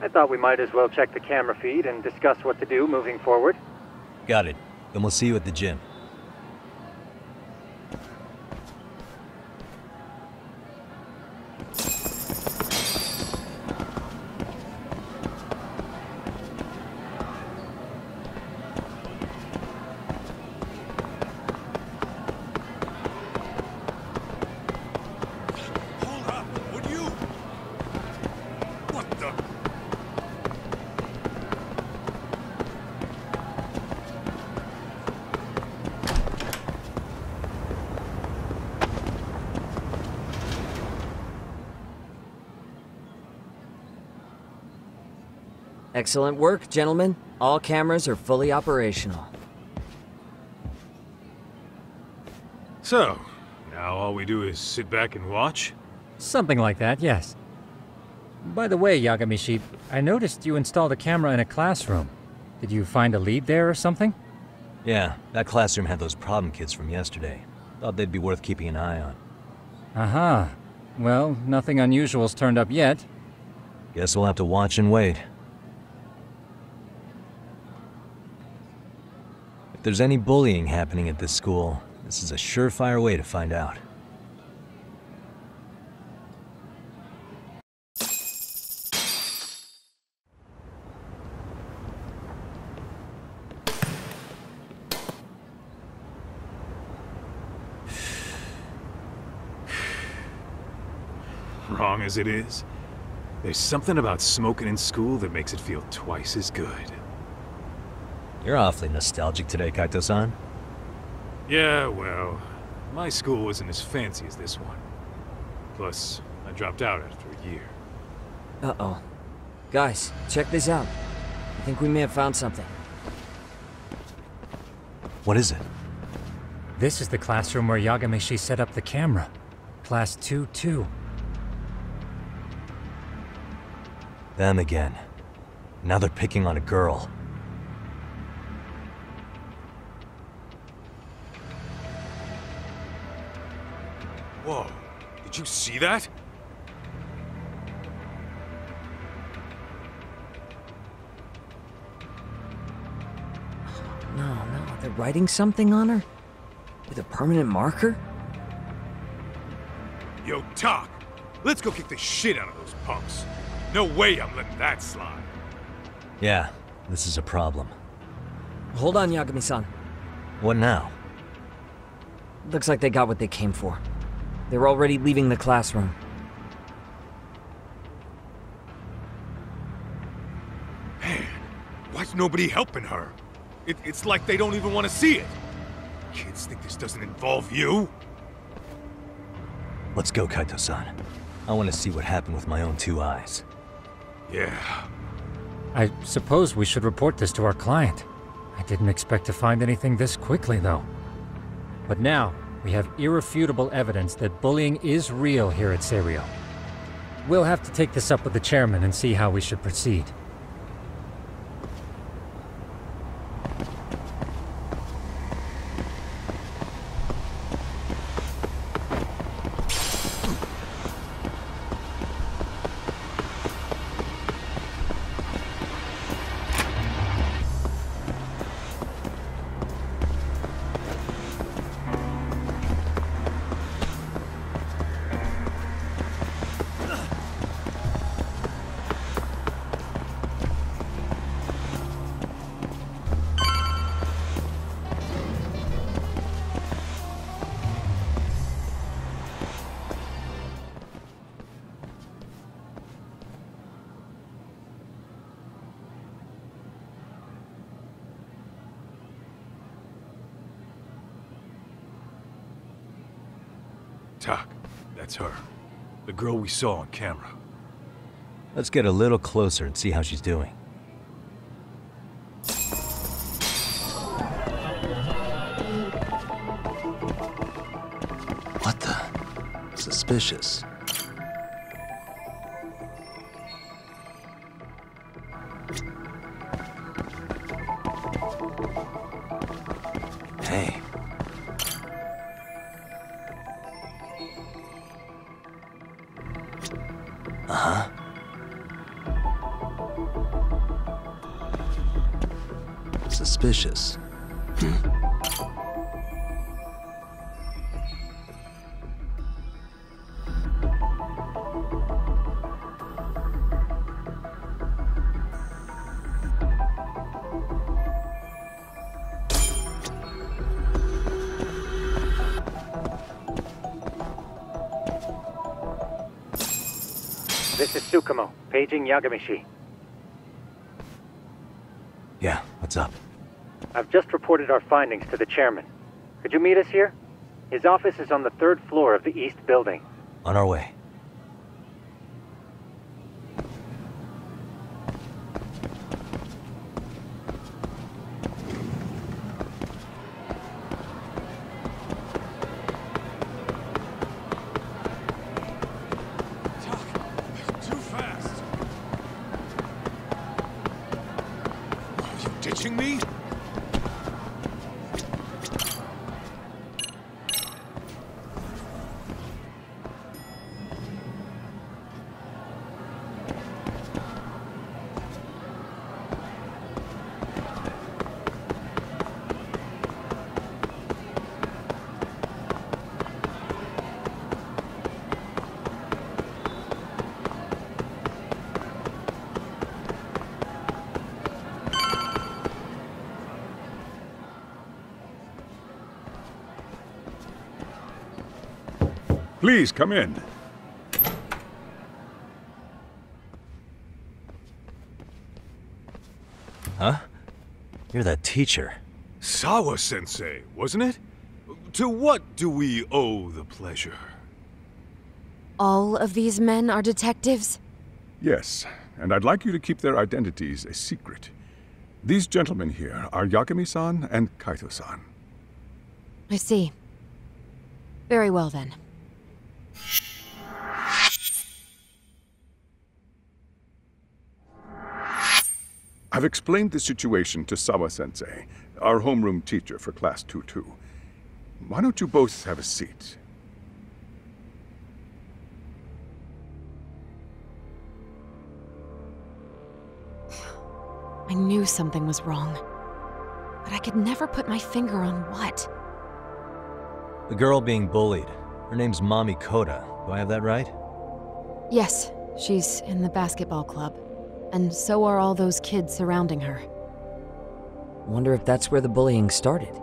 I thought we might as well check the camera feed and discuss what to do moving forward. Got it. Then we'll see you at the gym. Excellent work, gentlemen. All cameras are fully operational. So, now all we do is sit back and watch? Something like that, yes. By the way, Yagami-shi, I noticed you installed a camera in a classroom. Did you find a lead there or something? Yeah, that classroom had those problem kids from yesterday. Thought they'd be worth keeping an eye on. Aha. Well, nothing unusual's turned up yet. Guess we'll have to watch and wait. If there's any bullying happening at this school, this is a surefire way to find out. Wrong as it is, there's something about smoking in school that makes it feel twice as good. You're awfully nostalgic today, Kaito-san. Yeah, well, my school wasn't as fancy as this one. Plus, I dropped out after a year. Uh-oh. Guys, check this out. I think we may have found something. What is it? This is the classroom where Yagami-shi set up the camera. Class 2-2. Them again. Now they're picking on a girl. Whoa, did you see that? No, they're writing something on her? With a permanent marker? Yo, Tak, let's go kick the shit out of those punks. No way I'm letting that slide. Yeah, this is a problem. Hold on, Yagami-san. What now? Looks like they got what they came for. They're already leaving the classroom. Man, why's nobody helping her? It's like they don't even want to see it. Kids think this doesn't involve you? Let's go, Kaito-san. I want to see what happened with my own two eyes. Yeah. I suppose we should report this to our client. I didn't expect to find anything this quickly, though. But now, we have irrefutable evidence that bullying is real here at Seiryo. We'll have to take this up with the chairman and see how we should proceed. Tak, that's her. The girl we saw on camera. Let's get a little closer and see how she's doing. What the? Suspicious. Hey. Uh-huh. Suspicious. This is Tsukumo, paging Yagami-shi. Yeah, what's up? I've just reported our findings to the chairman. Could you meet us here? His office is on the 3rd floor of the east building. On our way. Ditching me? Please, come in. Huh? You're that teacher. Sawa-sensei, wasn't it? To what do we owe the pleasure? All of these men are detectives? Yes, and I'd like you to keep their identities a secret. These gentlemen here are Yagami-san and Kaito-san. I see. Very well, then. I've explained the situation to Sawa-sensei, our homeroom teacher for Class 2-2. Why don't you both have a seat? I knew something was wrong, but I could never put my finger on what. The girl being bullied. Her name's Mommy Koda. Do I have that right? Yes, she's in the basketball club. And so are all those kids surrounding her. Wonder if that's where the bullying started.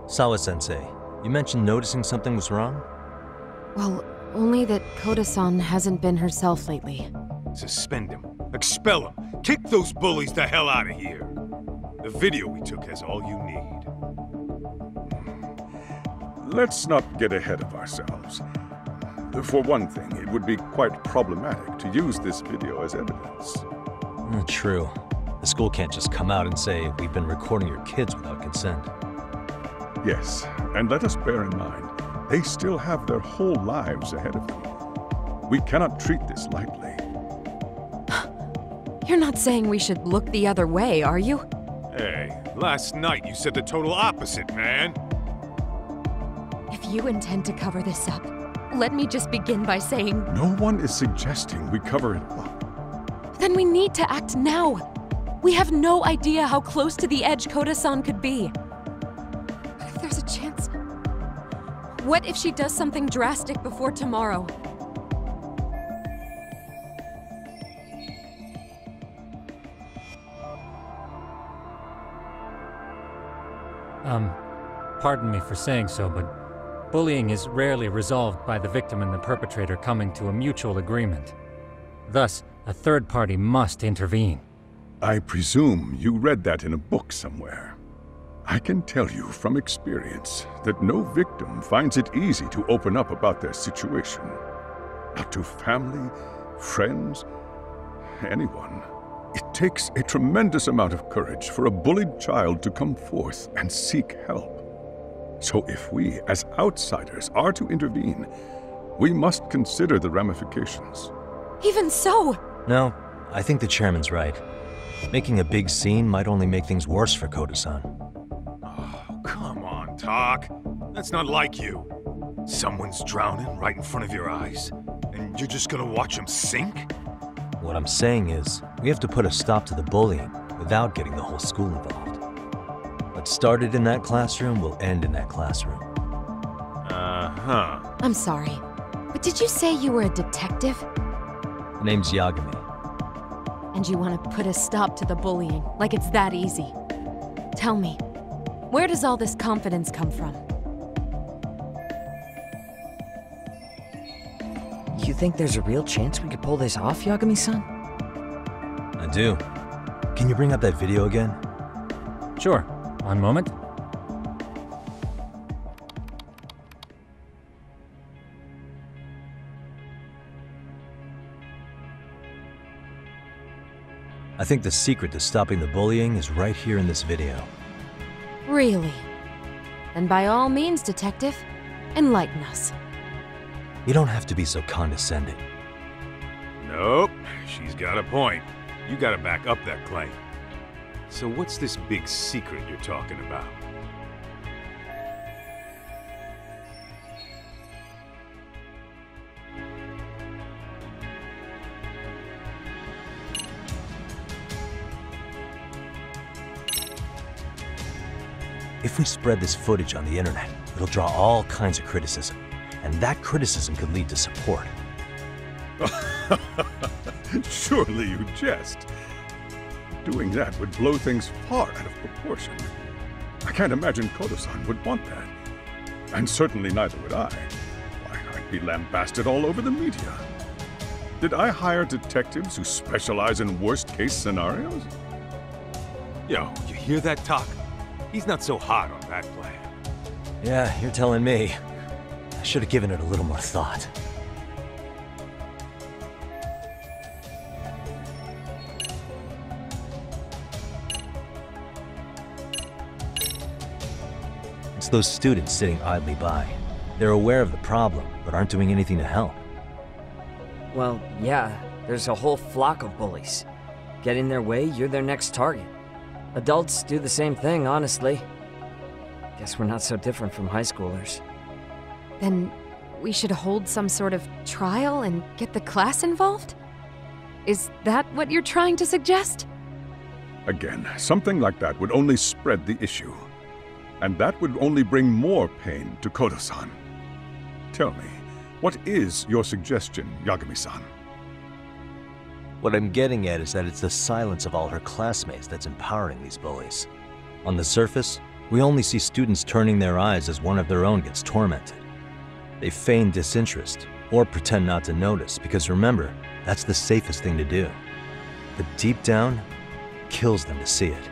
Sawa-sensei, you mentioned noticing something was wrong? Well, only that Koda-san hasn't been herself lately. Suspend him. Expel him. Kick those bullies the hell out of here. The video we took has all you need. Let's not get ahead of ourselves. For one thing, it would be quite problematic to use this video as evidence. True. The school can't just come out and say, we've been recording your kids without consent. Yes, and let us bear in mind, they still have their whole lives ahead of them. We cannot treat this lightly. You're not saying we should look the other way, are you? Hey, last night you said the total opposite, man. If you intend to cover this up, let me just begin by saying... No one is suggesting we cover it up. Then we need to act now. We have no idea how close to the edge Koda-san could be. If there's a chance... What if she does something drastic before tomorrow? Pardon me for saying so, but bullying is rarely resolved by the victim and the perpetrator coming to a mutual agreement. Thus, a third party must intervene. I presume you read that in a book somewhere. I can tell you from experience that no victim finds it easy to open up about their situation. not to family, friends, anyone. It takes a tremendous amount of courage for a bullied child to come forth and seek help. So if we, as outsiders, are to intervene, we must consider the ramifications. Even so! No, I think the chairman's right. Making a big scene might only make things worse for Koda-san. Oh, come on, Tak. That's not like you. Someone's drowning right in front of your eyes, and you're just gonna watch him sink? What I'm saying is, we have to put a stop to the bullying without getting the whole school involved. What started in that classroom will end in that classroom. Uh-huh. I'm sorry, but did you say you were a detective? The name's Yagami. And you want to put a stop to the bullying, like it's that easy. Tell me, where does all this confidence come from? You think there's a real chance we could pull this off, Yagami-san? I do. Can you bring up that video again? Sure. One moment. I think the secret to stopping the bullying is right here in this video. Really? Then by all means, detective, enlighten us. You don't have to be so condescending. Nope, she's got a point. You gotta back up that claim. So what's this big secret you're talking about? If we spread this footage on the internet, it'll draw all kinds of criticism, and that criticism could lead to support. Surely you jest. Doing that would blow things far out of proportion. I can't imagine Koda-san would want that. And certainly neither would I. Why, I'd be lambasted all over the media. Did I hire detectives who specialize in worst-case scenarios? Yo, you hear that, Tak? He's not so hot on that plan. Yeah, you're telling me. I should have given it a little more thought. It's those students sitting idly by. They're aware of the problem, but aren't doing anything to help. Well, yeah, there's a whole flock of bullies. Get in their way, you're their next target. Adults do the same thing, honestly. Guess we're not so different from high schoolers. Then we should hold some sort of trial and get the class involved? Is that what you're trying to suggest? Again, something like that would only spread the issue. And that would only bring more pain to Koda-san. Tell me, what is your suggestion, Yagami-san? What I'm getting at is that it's the silence of all her classmates that's empowering these bullies. On the surface, we only see students turning their eyes as one of their own gets tormented. They feign disinterest, or pretend not to notice, because remember, that's the safest thing to do. But deep down, it kills them to see it.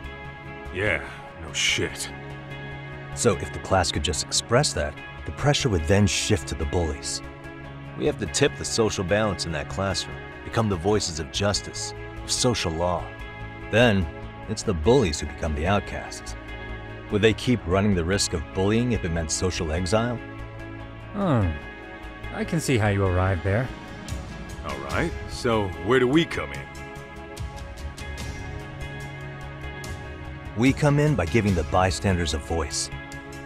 Yeah, no shit. So if the class could just express that, the pressure would then shift to the bullies. We have to tip the social balance in that classroom, become the voices of justice, of social law. Then, it's the bullies who become the outcasts. Would they keep running the risk of bullying if it meant social exile? I can see how you arrived there. All right, so where do we come in? We come in by giving the bystanders a voice.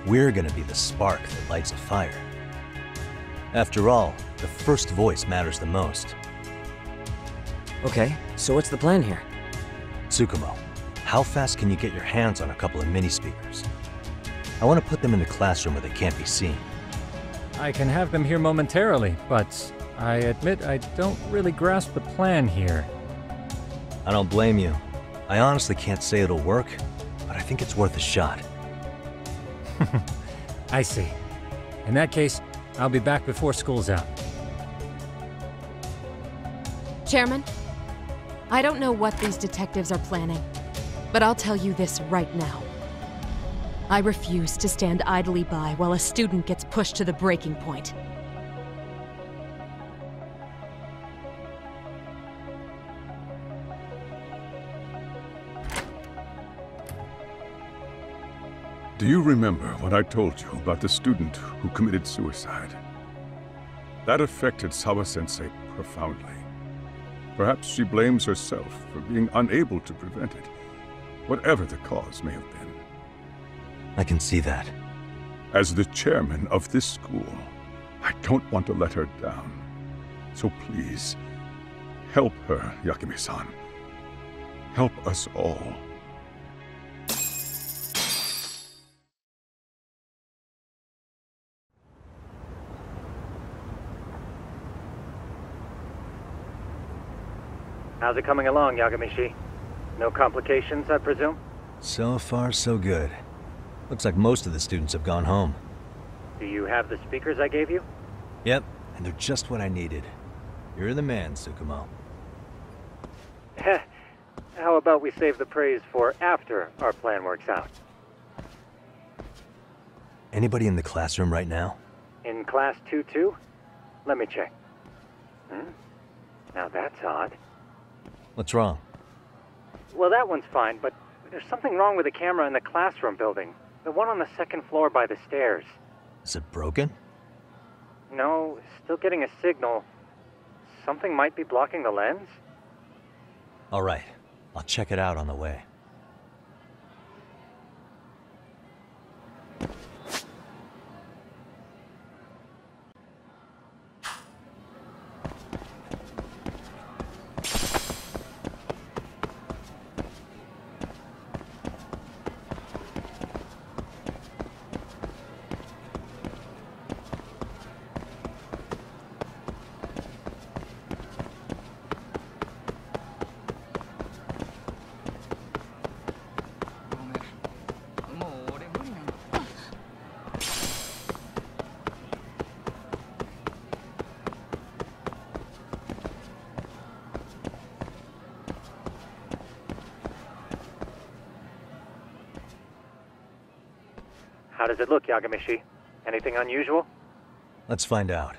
We're gonna be the spark that lights a fire. After all, the first voice matters the most. Okay, so what's the plan here? Tsukumo, how fast can you get your hands on a couple of mini speakers? I want to put them in the classroom where they can't be seen. I can have them here momentarily, but I admit I don't really grasp the plan here. I don't blame you. I honestly can't say it'll work, but I think it's worth a shot. I see. In that case, I'll be back before school's out. Chairman, I don't know what these detectives are planning, but I'll tell you this right now. I refuse to stand idly by while a student gets pushed to the breaking point. Do you remember what I told you about the student who committed suicide? That affected Sawa-sensei profoundly. Perhaps she blames herself for being unable to prevent it, whatever the cause may have been. I can see that. As the chairman of this school, I don't want to let her down. So please, help her, Yagami-san. Help us all. How's it coming along, Yagami-shi? No complications, I presume? So far, so good. Looks like most of the students have gone home. Do you have the speakers I gave you? Yep, and they're just what I needed. You're the man, Tsukumo. How about we save the praise for after our plan works out? Anybody in the classroom right now? In class 2-2? Let me check. Now that's odd. What's wrong? Well, that one's fine, but there's something wrong with the camera in the classroom building. The one on the second floor by the stairs. Is it broken? No, still getting a signal. Something might be blocking the lens? All right, I'll check it out on the way. How does it look, Yagami-shi? Anything unusual? Let's find out.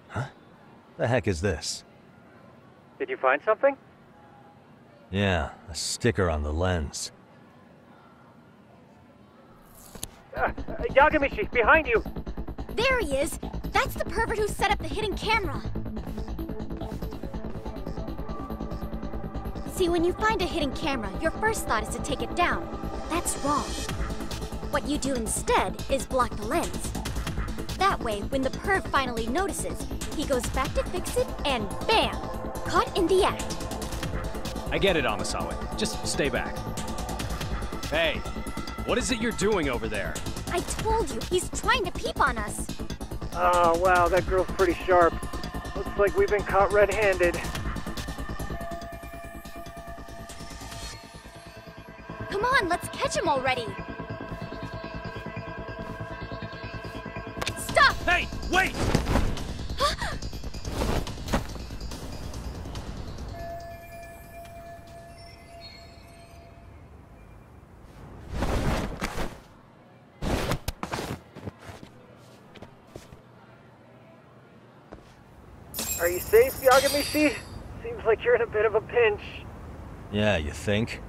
Huh? The heck is this? Did you find something? Yeah, a sticker on the lens. Yagami-shi, behind you! There he is! That's the pervert who set up the hidden camera! See, when you find a hidden camera, your first thought is to take it down. That's wrong. What you do instead is block the lens. That way, when the perv finally notices, he goes back to fix it and bam! Caught in the act. I get it, Amasawa. Just stay back. Hey, what is it you're doing over there? I told you, he's trying to peep on us. Oh, wow, that girl's pretty sharp. Looks like we've been caught red-handed. Come on, let's catch him already. Stop! Hey, wait! Are you safe, Yagami-shi? Seems like you're in a bit of a pinch. Yeah, you think?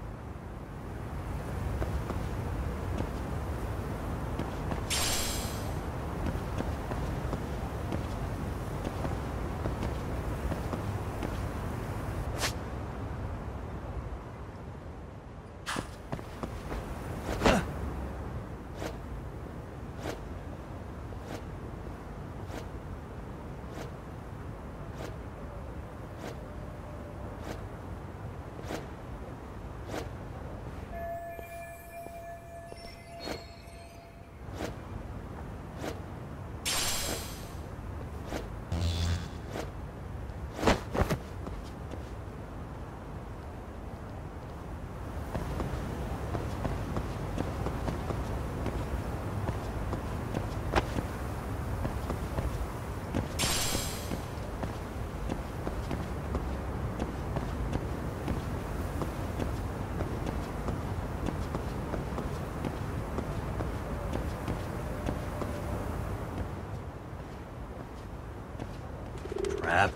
Crap.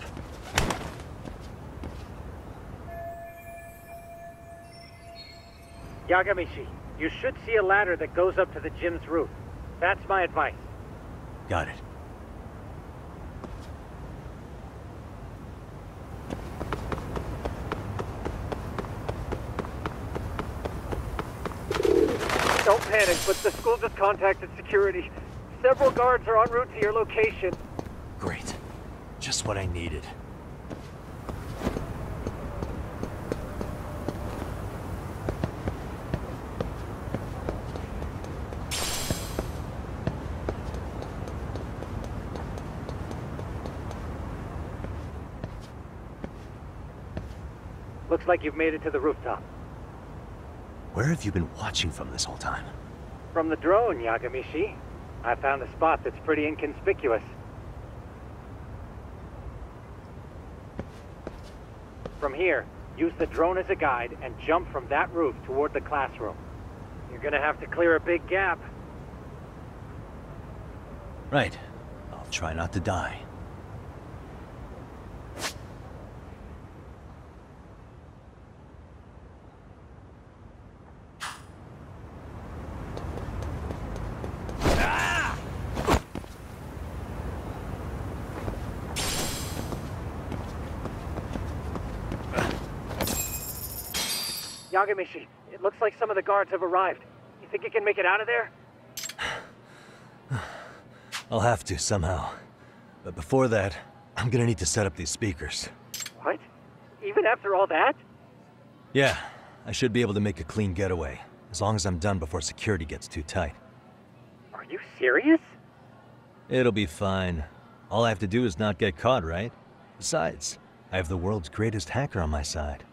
Yagami-shi, You should see a ladder that goes up to the gym's roof. That's my advice. Got it. Don't panic, but the school just contacted security. Several guards are en route to your location. Great. Just what I needed. Looks like you've made it to the rooftop. Where have you been watching from this whole time? From the drone, Yagami. I found a spot that's pretty inconspicuous. From here, use the drone as a guide and jump from that roof toward the classroom. You're gonna have to clear a big gap. Right. I'll try not to die. Yagami, it looks like some of the guards have arrived. You think you can make it out of there? I'll have to, somehow. But before that, I'm gonna need to set up these speakers. What? Even after all that? Yeah, I should be able to make a clean getaway, as long as I'm done before security gets too tight. Are you serious? It'll be fine. All I have to do is not get caught, right? Besides, I have the world's greatest hacker on my side.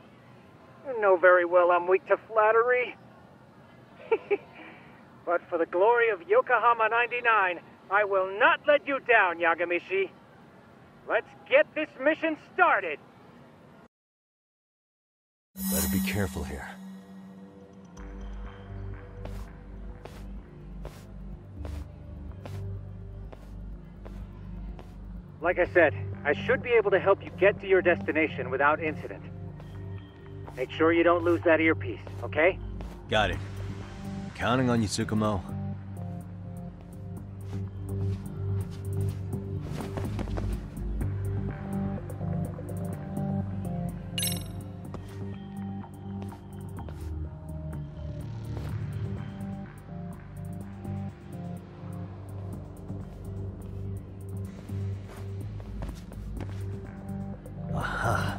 You know very well I'm weak to flattery. But for the glory of Yokohama 99, I will not let you down, Yagami. Let's get this mission started! Better be careful here. Like I said, I should be able to help you get to your destination without incident. Make sure you don't lose that earpiece, okay? Got it. Counting on you, Tsukumo. Aha.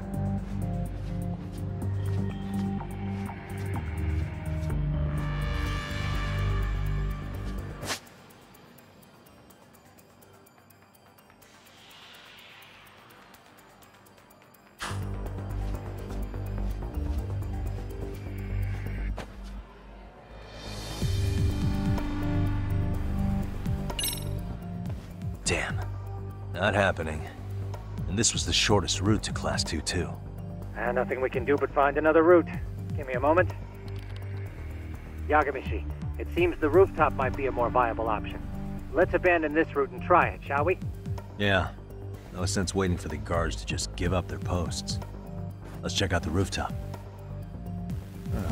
Damn. Not happening. And this was the shortest route to Class 2, too. Nothing we can do but find another route. Give me a moment. Yagami, it seems the rooftop might be a more viable option. Let's abandon this route and try it, shall we? Yeah. No sense waiting for the guards to just give up their posts. Let's check out the rooftop.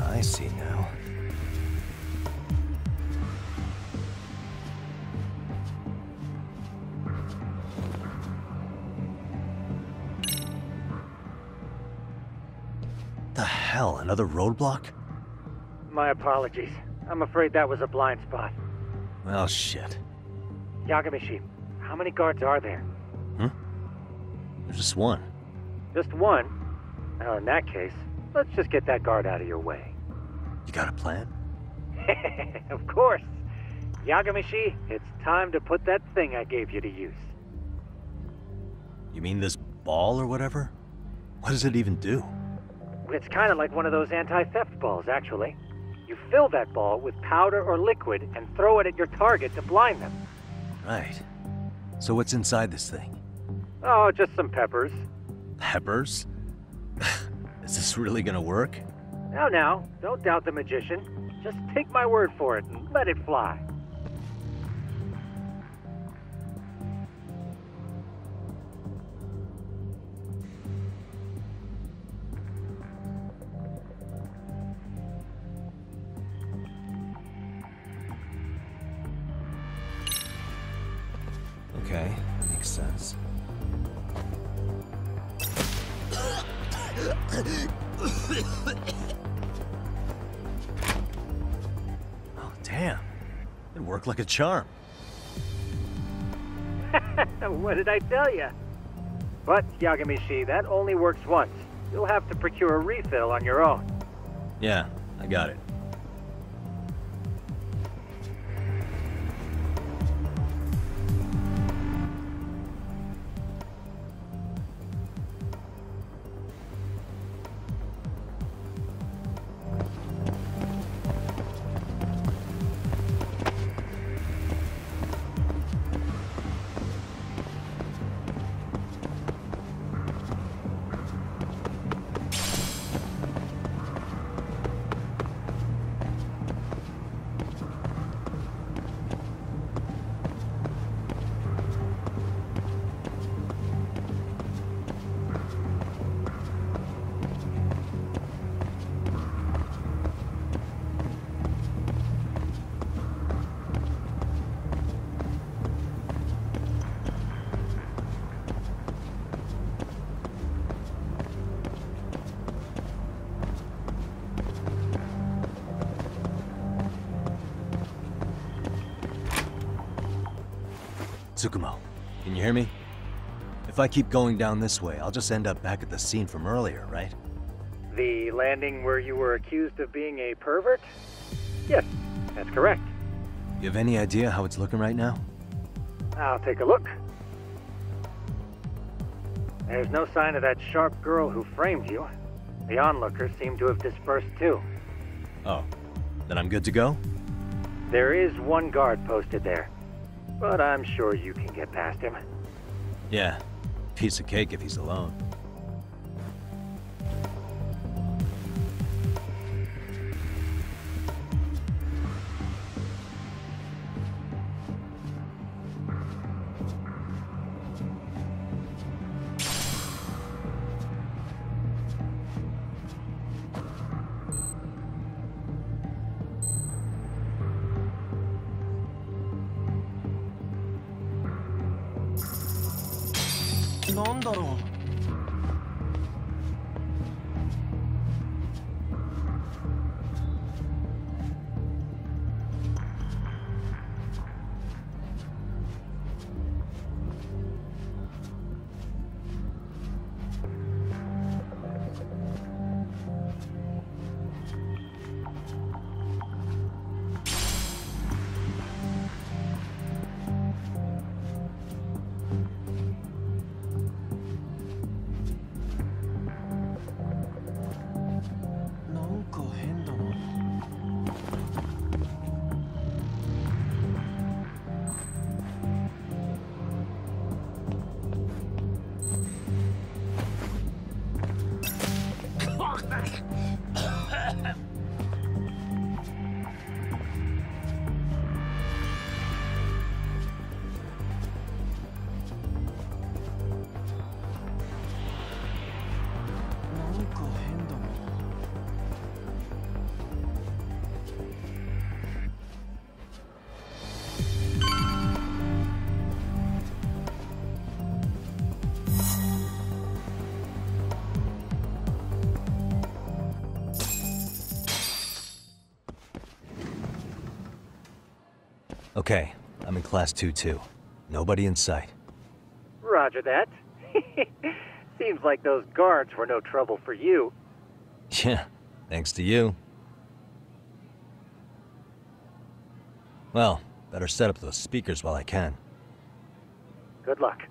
I see now. The hell, another roadblock? My apologies. I'm afraid that was a blind spot. Well, shit. Yagami, how many guards are there? There's just one. Just one? Well, in that case, let's just get that guard out of your way. You got a plan? Of course. Yagami, it's time to put that thing I gave you to use. You mean this ball or whatever? What does it even do? It's kind of like one of those anti-theft balls, actually. You fill that ball with powder or liquid and throw it at your target to blind them. Right. So what's inside this thing? Oh, just some peppers. Peppers? Is this really gonna work? Now, don't doubt the magician. Just take my word for it and let it fly. Okay, makes sense. Oh, damn. It worked like a charm. What did I tell you? But, Yagami-shi, that only works once. You'll have to procure a refill on your own. Yeah, I got it. Tsukumo, can you hear me? If I keep going down this way, I'll just end up back at the scene from earlier, right? The landing where you were accused of being a pervert? Yes, that's correct. You have any idea how it's looking right now? I'll take a look. There's no sign of that sharp girl who framed you. The onlookers seem to have dispersed too. Oh, then I'm good to go? There is one guard posted there, but I'm sure you can get past him. Yeah, piece of cake if he's alone. Okay, I'm in Class 2-2. Nobody in sight. Roger that. Seems like those guards were no trouble for you. Yeah, thanks to you. Well, better set up those speakers while I can. Good luck.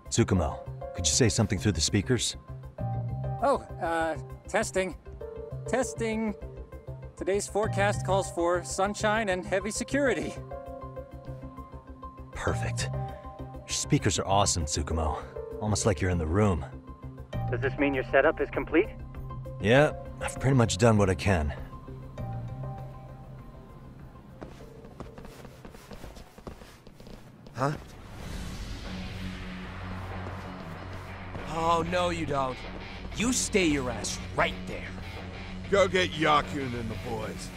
Tsukumo, could you say something through the speakers? Oh, testing. Testing. Today's forecast calls for sunshine and heavy security. Perfect. Your speakers are awesome, Tsukumo. Almost like you're in the room. Does this mean your setup is complete? Yeah, I've pretty much done what I can. Huh? Oh, no you don't. You stay your ass right there. Go get Yakun and the boys.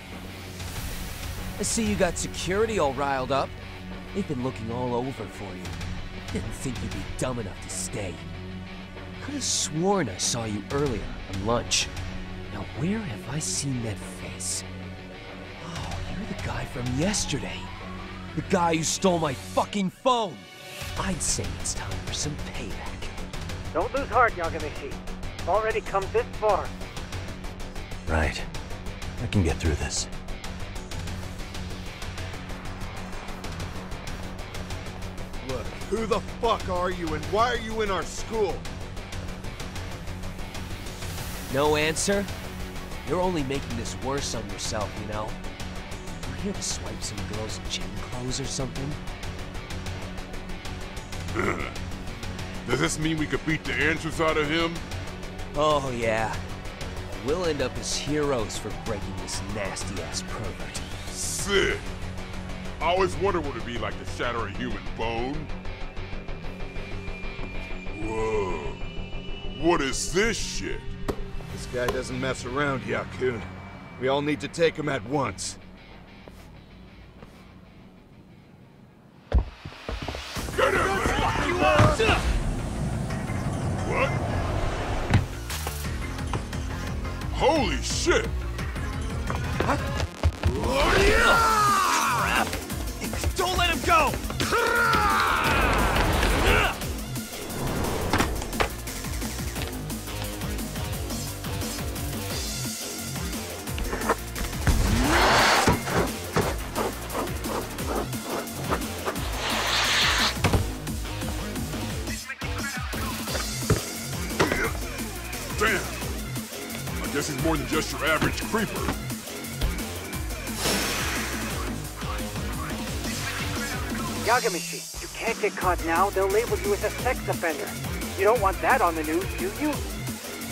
I see you got security all riled up. They've been looking all over for you. Didn't think you'd be dumb enough to stay. Could have sworn I saw you earlier on lunch. Now where have I seen that face? Oh, you're the guy from yesterday. The guy who stole my fucking phone. I'd say it's time for some payback. Don't lose heart, Yagamishi. You've already come this far. Right. I can get through this. Look, who the fuck are you and why are you in our school? No answer? You're only making this worse on yourself, you know? You're here to swipe some girl's gym clothes or something? Does this mean we could beat the answers out of him? Oh, yeah. We'll end up as heroes for breaking this nasty-ass pervert. Sick! I always wondered what it'd be like to shatter a human bone. Whoa. What is this shit? This guy doesn't mess around, Yakun. We all need to take him at once. Get him! Fuck you up! What? Holy shit! What? Crap! Don't let him go! Damn! I guess he's more than just your average creeper. Yagamishi, you can't get caught now. They'll label you as a sex offender. You don't want that on the news, do you?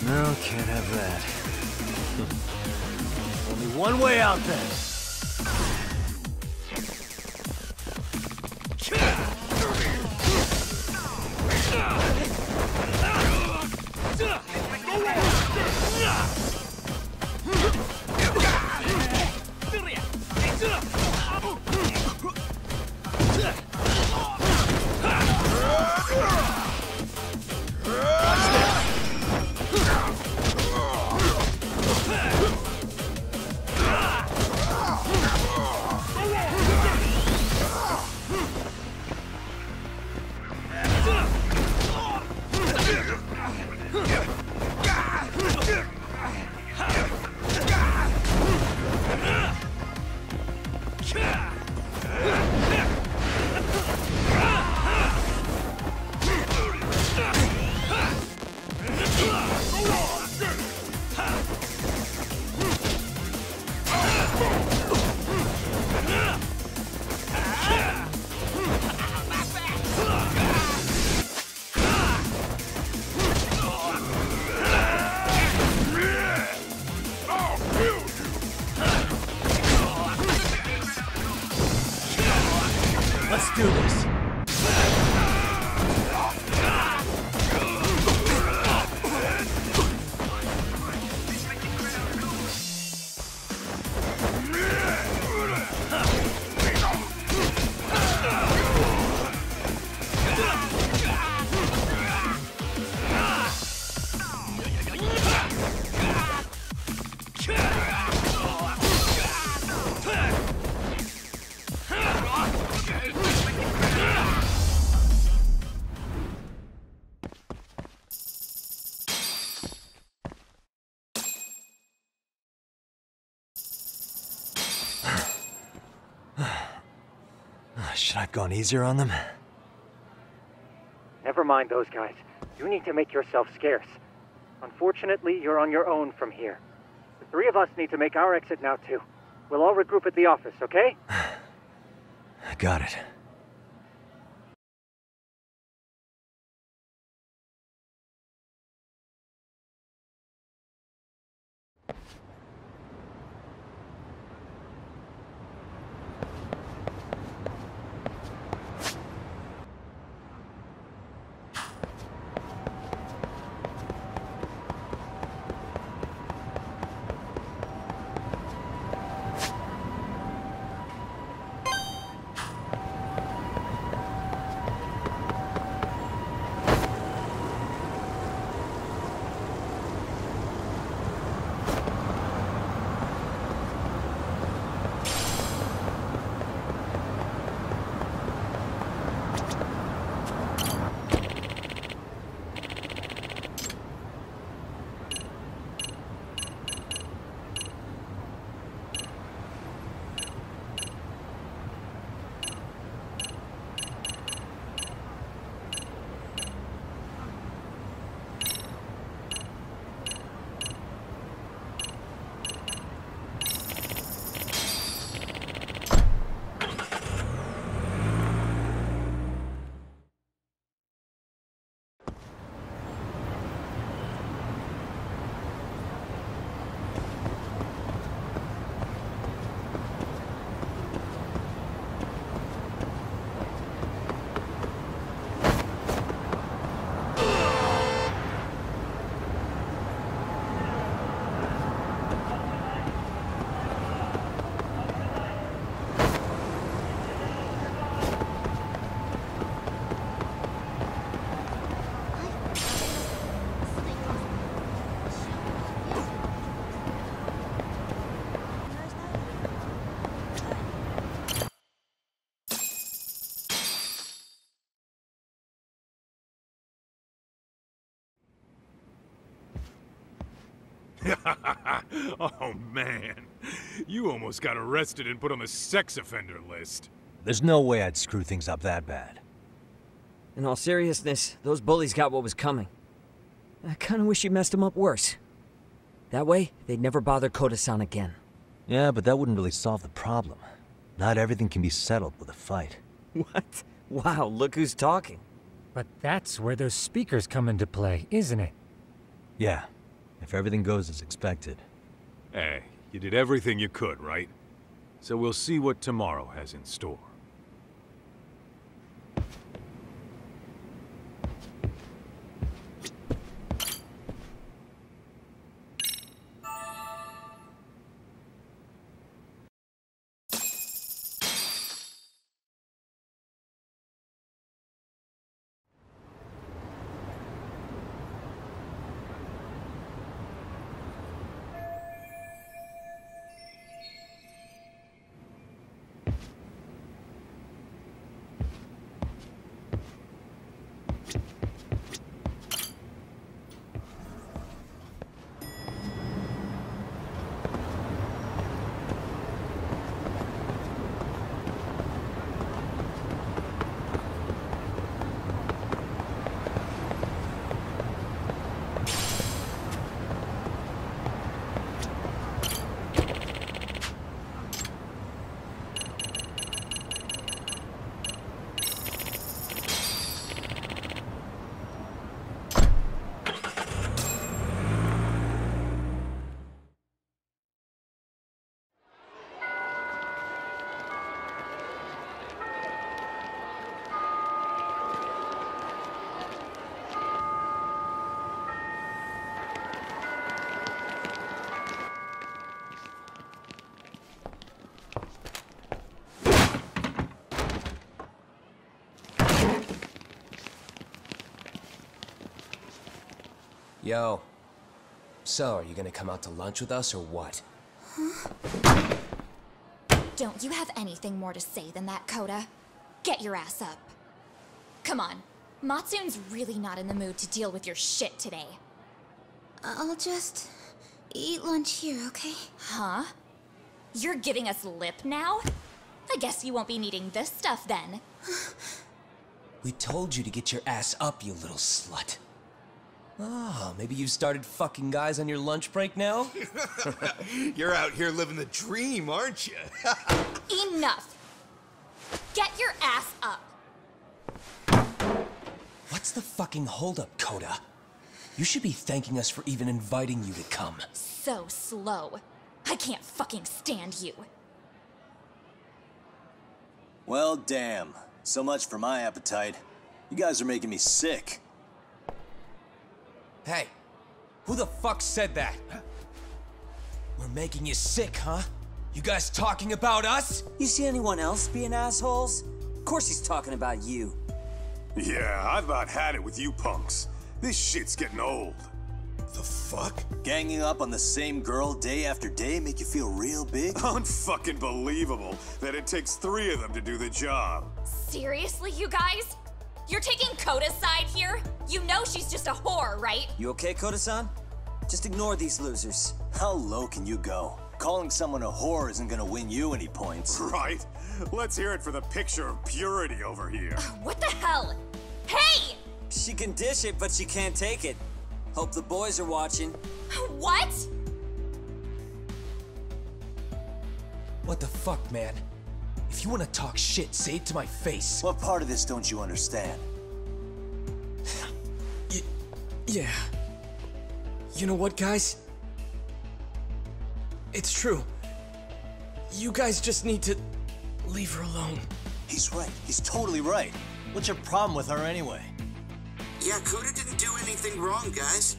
No, can't have that. Only one way out then. Let's do this. Should I have gone easier on them? Never mind those guys. You need to make yourself scarce. Unfortunately, you're on your own from here. 3 of us need to make our exit now, too. We'll all regroup at the office, okay? Got it. Oh, man. You almost got arrested and put on the sex offender list. There's no way I'd screw things up that bad. In all seriousness, those bullies got what was coming. I kinda wish you messed them up worse. That way, they'd never bother Koda-san again. Yeah, but that wouldn't really solve the problem. Not everything can be settled with a fight. What? Wow, look who's talking. But that's where those speakers come into play, isn't it? Yeah, if everything goes as expected. Hey, you did everything you could, right? So we'll see what tomorrow has in store. Yo. So, are you gonna come out to lunch with us or what? Huh? Don't you have anything more to say than that, Koda? Get your ass up. Come on. Matsune's really not in the mood to deal with your shit today. I'll just eat lunch here, okay? Huh? You're giving us lip now? I guess you won't be needing this stuff then. We told you to get your ass up, you little slut. Oh, maybe you've started fucking guys on your lunch break now? You're out here living the dream, aren't you? Enough! Get your ass up! What's the fucking holdup, Koda? You should be thanking us for even inviting you to come. So slow. I can't fucking stand you. Well, damn. So much for my appetite. You guys are making me sick. Hey, who the fuck said that? We're making you sick, huh? You guys talking about us? You see anyone else being assholes? Of course he's talking about you. Yeah, I've about had it with you punks. This shit's getting old. The fuck? Ganging up on the same girl day after day make you feel real big? Unfucking believable that it takes 3 of them to do the job. Seriously, you guys? You're taking Koda's side here? You know she's just a whore, right? You okay, Koda-san? Just ignore these losers. How low can you go? Calling someone a whore isn't gonna win you any points. Right? Let's hear it for the picture of purity over here. What the hell? Hey! She can dish it, but she can't take it. Hope the boys are watching. What? What the fuck, man? If you want to talk shit, say it to my face. What part of this don't you understand? Yeah. You know what, guys? It's true. You guys just need to leave her alone. He's right. He's totally right. What's your problem with her anyway? Yeah, Koda didn't do anything wrong, guys.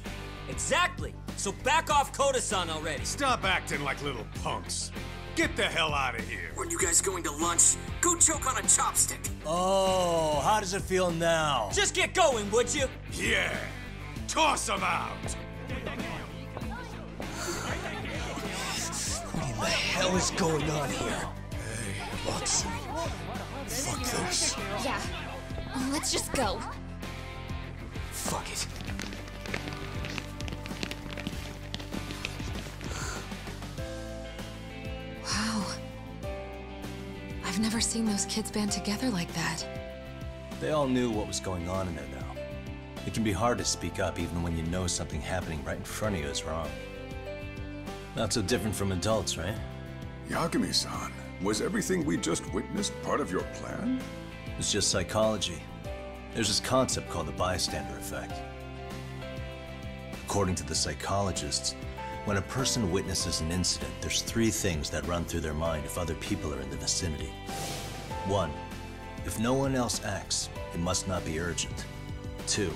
Exactly. So back off Koda-san already. Stop acting like little punks. Get the hell out of here. When you guys going to lunch? Go choke on a chopstick. Oh, how does it feel now? Just get going, would you? Yeah. Toss them out. What in the hell is going on here? Hey, Watson. Fuck this. Yeah. Let's just go. Fuck it. Wow. I've never seen those kids band together like that. They all knew what was going on in there, though. It can be hard to speak up even when you know something happening right in front of you is wrong. Not so different from adults, right? Yagami-san, was everything we just witnessed part of your plan? It's just psychology. There's this concept called the bystander effect. According to the psychologists, when a person witnesses an incident, there's 3 things that run through their mind if other people are in the vicinity. 1, if no one else acts, it must not be urgent. 2,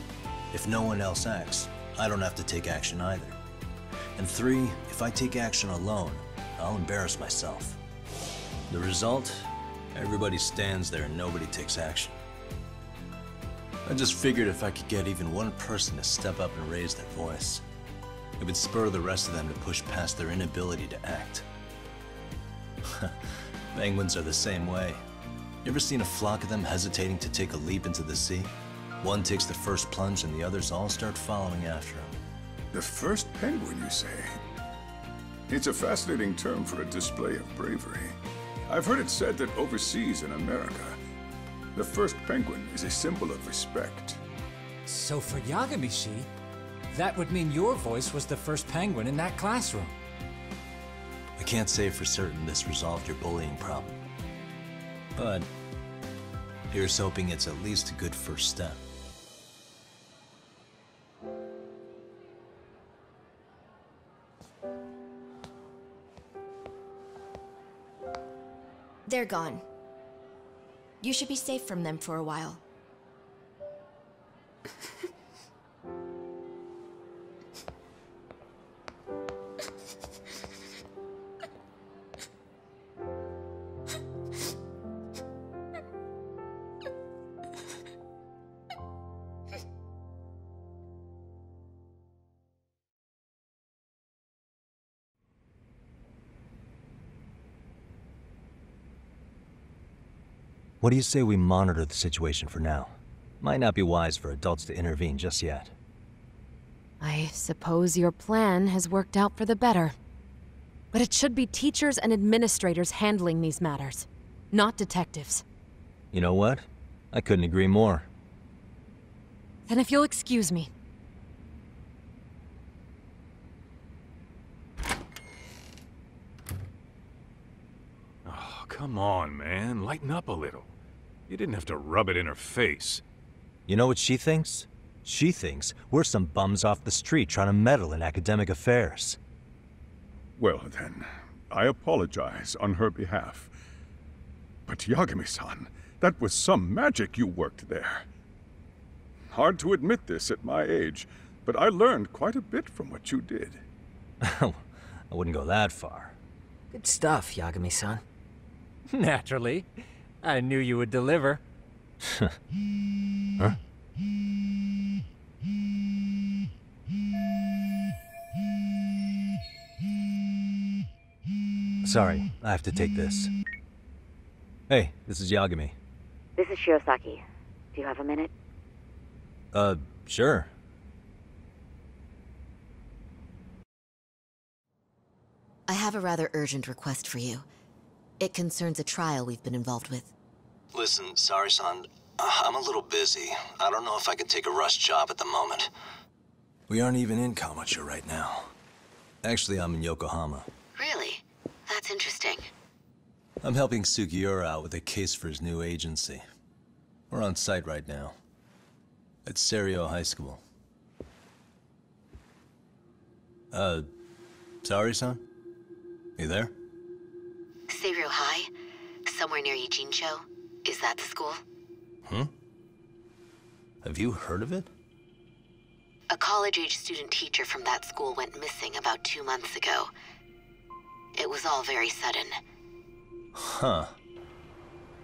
if no one else acts, I don't have to take action either. And 3, if I take action alone, I'll embarrass myself. The result? Everybody stands there and nobody takes action. I just figured if I could get even one person to step up and raise their voice, it would spur the rest of them to push past their inability to act. Penguins are the same way. You ever seen a flock of them hesitating to take a leap into the sea? One takes the first plunge and the others all start following after him. The first penguin, you say? It's a fascinating term for a display of bravery. I've heard it said that overseas in America, the first penguin is a symbol of respect. So for Yagami-shi, that would mean your voice was the first penguin in that classroom. I can't say for certain this resolved your bullying problem. But here's hoping it's at least a good first step. They're gone. You should be safe from them for a while. What do you say we monitor the situation for now? Might not be wise for adults to intervene just yet. I suppose your plan has worked out for the better. But it should be teachers and administrators handling these matters, not detectives. You know what? I couldn't agree more. Then if you'll excuse me. come on, man. Lighten up a little. You didn't have to rub it in her face. You know what she thinks? She thinks we're some bums off the street trying to meddle in academic affairs. Well, then, I apologize on her behalf. But Yagami-san, that was some magic you worked there. Hard to admit this at my age, but I learned quite a bit from what you did. I wouldn't go that far. Good stuff, Yagami-san. Naturally. I knew you would deliver. Huh? Sorry, I have to take this. Hey, this is Yagami. This is Shirosaki. Do you have a minute? Sure. I have a rather urgent request for you. It concerns a trial we've been involved with. Listen, sorry-san. I'm a little busy. I don't know if I can take a rush job at the moment. We aren't even in Kawachi right now. Actually, I'm in Yokohama. Really? That's interesting. I'm helping Sugiura out with a case for his new agency. We're on site right now. At Seiryo High School. Sorry-san? You there? Seiryo High? Somewhere near Ijincho? Is that the school? Have you heard of it? A college-age student teacher from that school went missing about 2 months ago. It was all very sudden. Huh.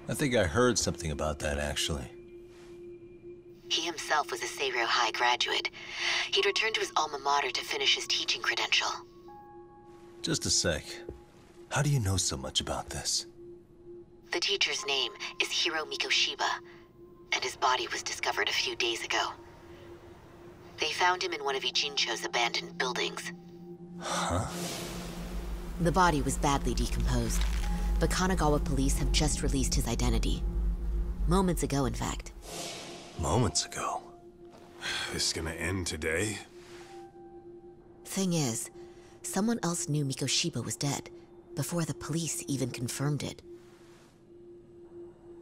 I think I heard something about that, actually. He himself was a Seiryo High graduate. He'd returned to his alma mater to finish his teaching credential. Just a sec. How do you know so much about this? The teacher's name is Hiro Mikoshiba, and his body was discovered a few days ago. They found him in one of Ijincho's abandoned buildings. Huh? The body was badly decomposed, but Kanagawa police have just released his identity. Moments ago, in fact. Moments ago? This gonna end today? Thing is, someone else knew Mikoshiba was dead, before the police even confirmed it.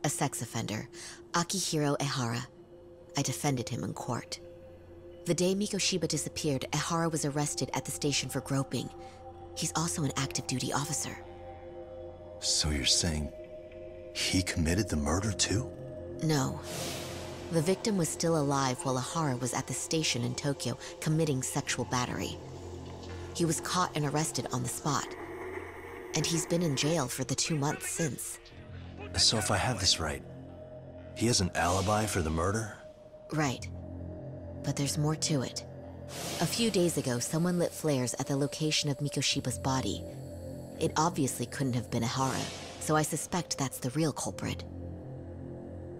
A sex offender, Akihiro Ehara. I defended him in court. The day Mikoshiba disappeared, Ehara was arrested at the station for groping. He's also an active duty officer. So you're saying he committed the murder too? No. The victim was still alive while Ehara was at the station in Tokyo committing sexual battery. He was caught and arrested on the spot. And he's been in jail for the 2 months since. So if I have this right, he has an alibi for the murder? Right. But there's more to it. A few days ago, someone lit flares at the location of Mikoshiba's body. It obviously couldn't have been Ehara, so I suspect that's the real culprit.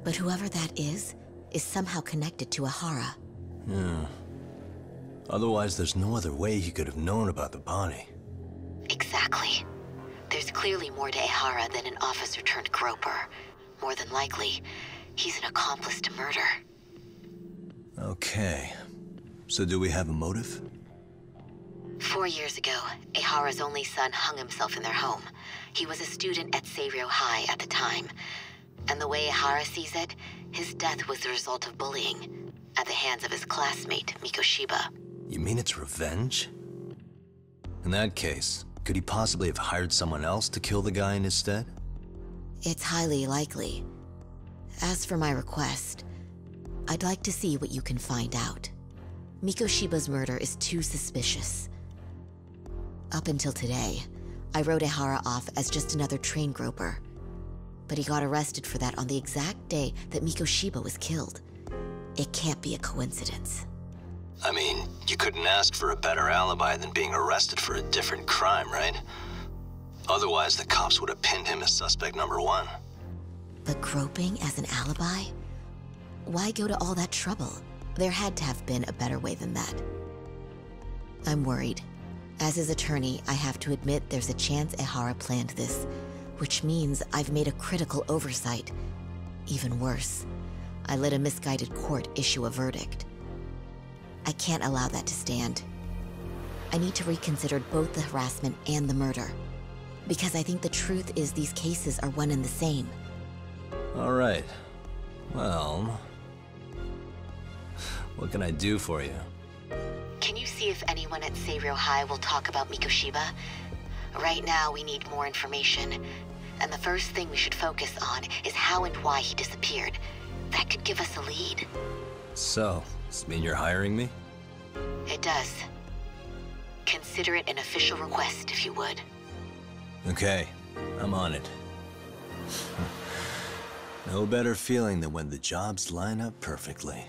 But whoever that is somehow connected to Ehara. Otherwise, there's no other way he could have known about the body. Exactly. There's clearly more to Ehara than an officer-turned-groper. More than likely, he's an accomplice to murder. Okay. So do we have a motive? 4 years ago, Ehara's only son hung himself in their home. He was a student at Seiryo High at the time. And the way Ehara sees it, his death was the result of bullying at the hands of his classmate, Mikoshiba. You mean it's revenge? In that case, could he possibly have hired someone else to kill the guy in his stead? It's highly likely. As for my request, I'd like to see what you can find out. Mikoshiba's murder is too suspicious. Up until today, I wrote Ehara off as just another train groper. But he got arrested for that on the exact day that Mikoshiba was killed. It can't be a coincidence. I mean, you couldn't ask for a better alibi than being arrested for a different crime, right? Otherwise, the cops would have pinned him as suspect number 1. But groping as an alibi? Why go to all that trouble? There had to have been a better way than that. I'm worried. As his attorney, I have to admit there's a chance Ehara planned this, which means I've made a critical oversight. Even worse, I let a misguided court issue a verdict. I can't allow that to stand. I need to reconsider both the harassment and the murder. Because I think the truth is these cases are one and the same. All right. Well, what can I do for you? Can you see if anyone at Seiryo High will talk about Mikoshiba? Right now, we need more information. And the first thing we should focus on is how and why he disappeared. That could give us a lead. So, does this mean you're hiring me? It does. Consider it an official request, if you would. Okay, I'm on it. No better feeling than when the jobs line up perfectly.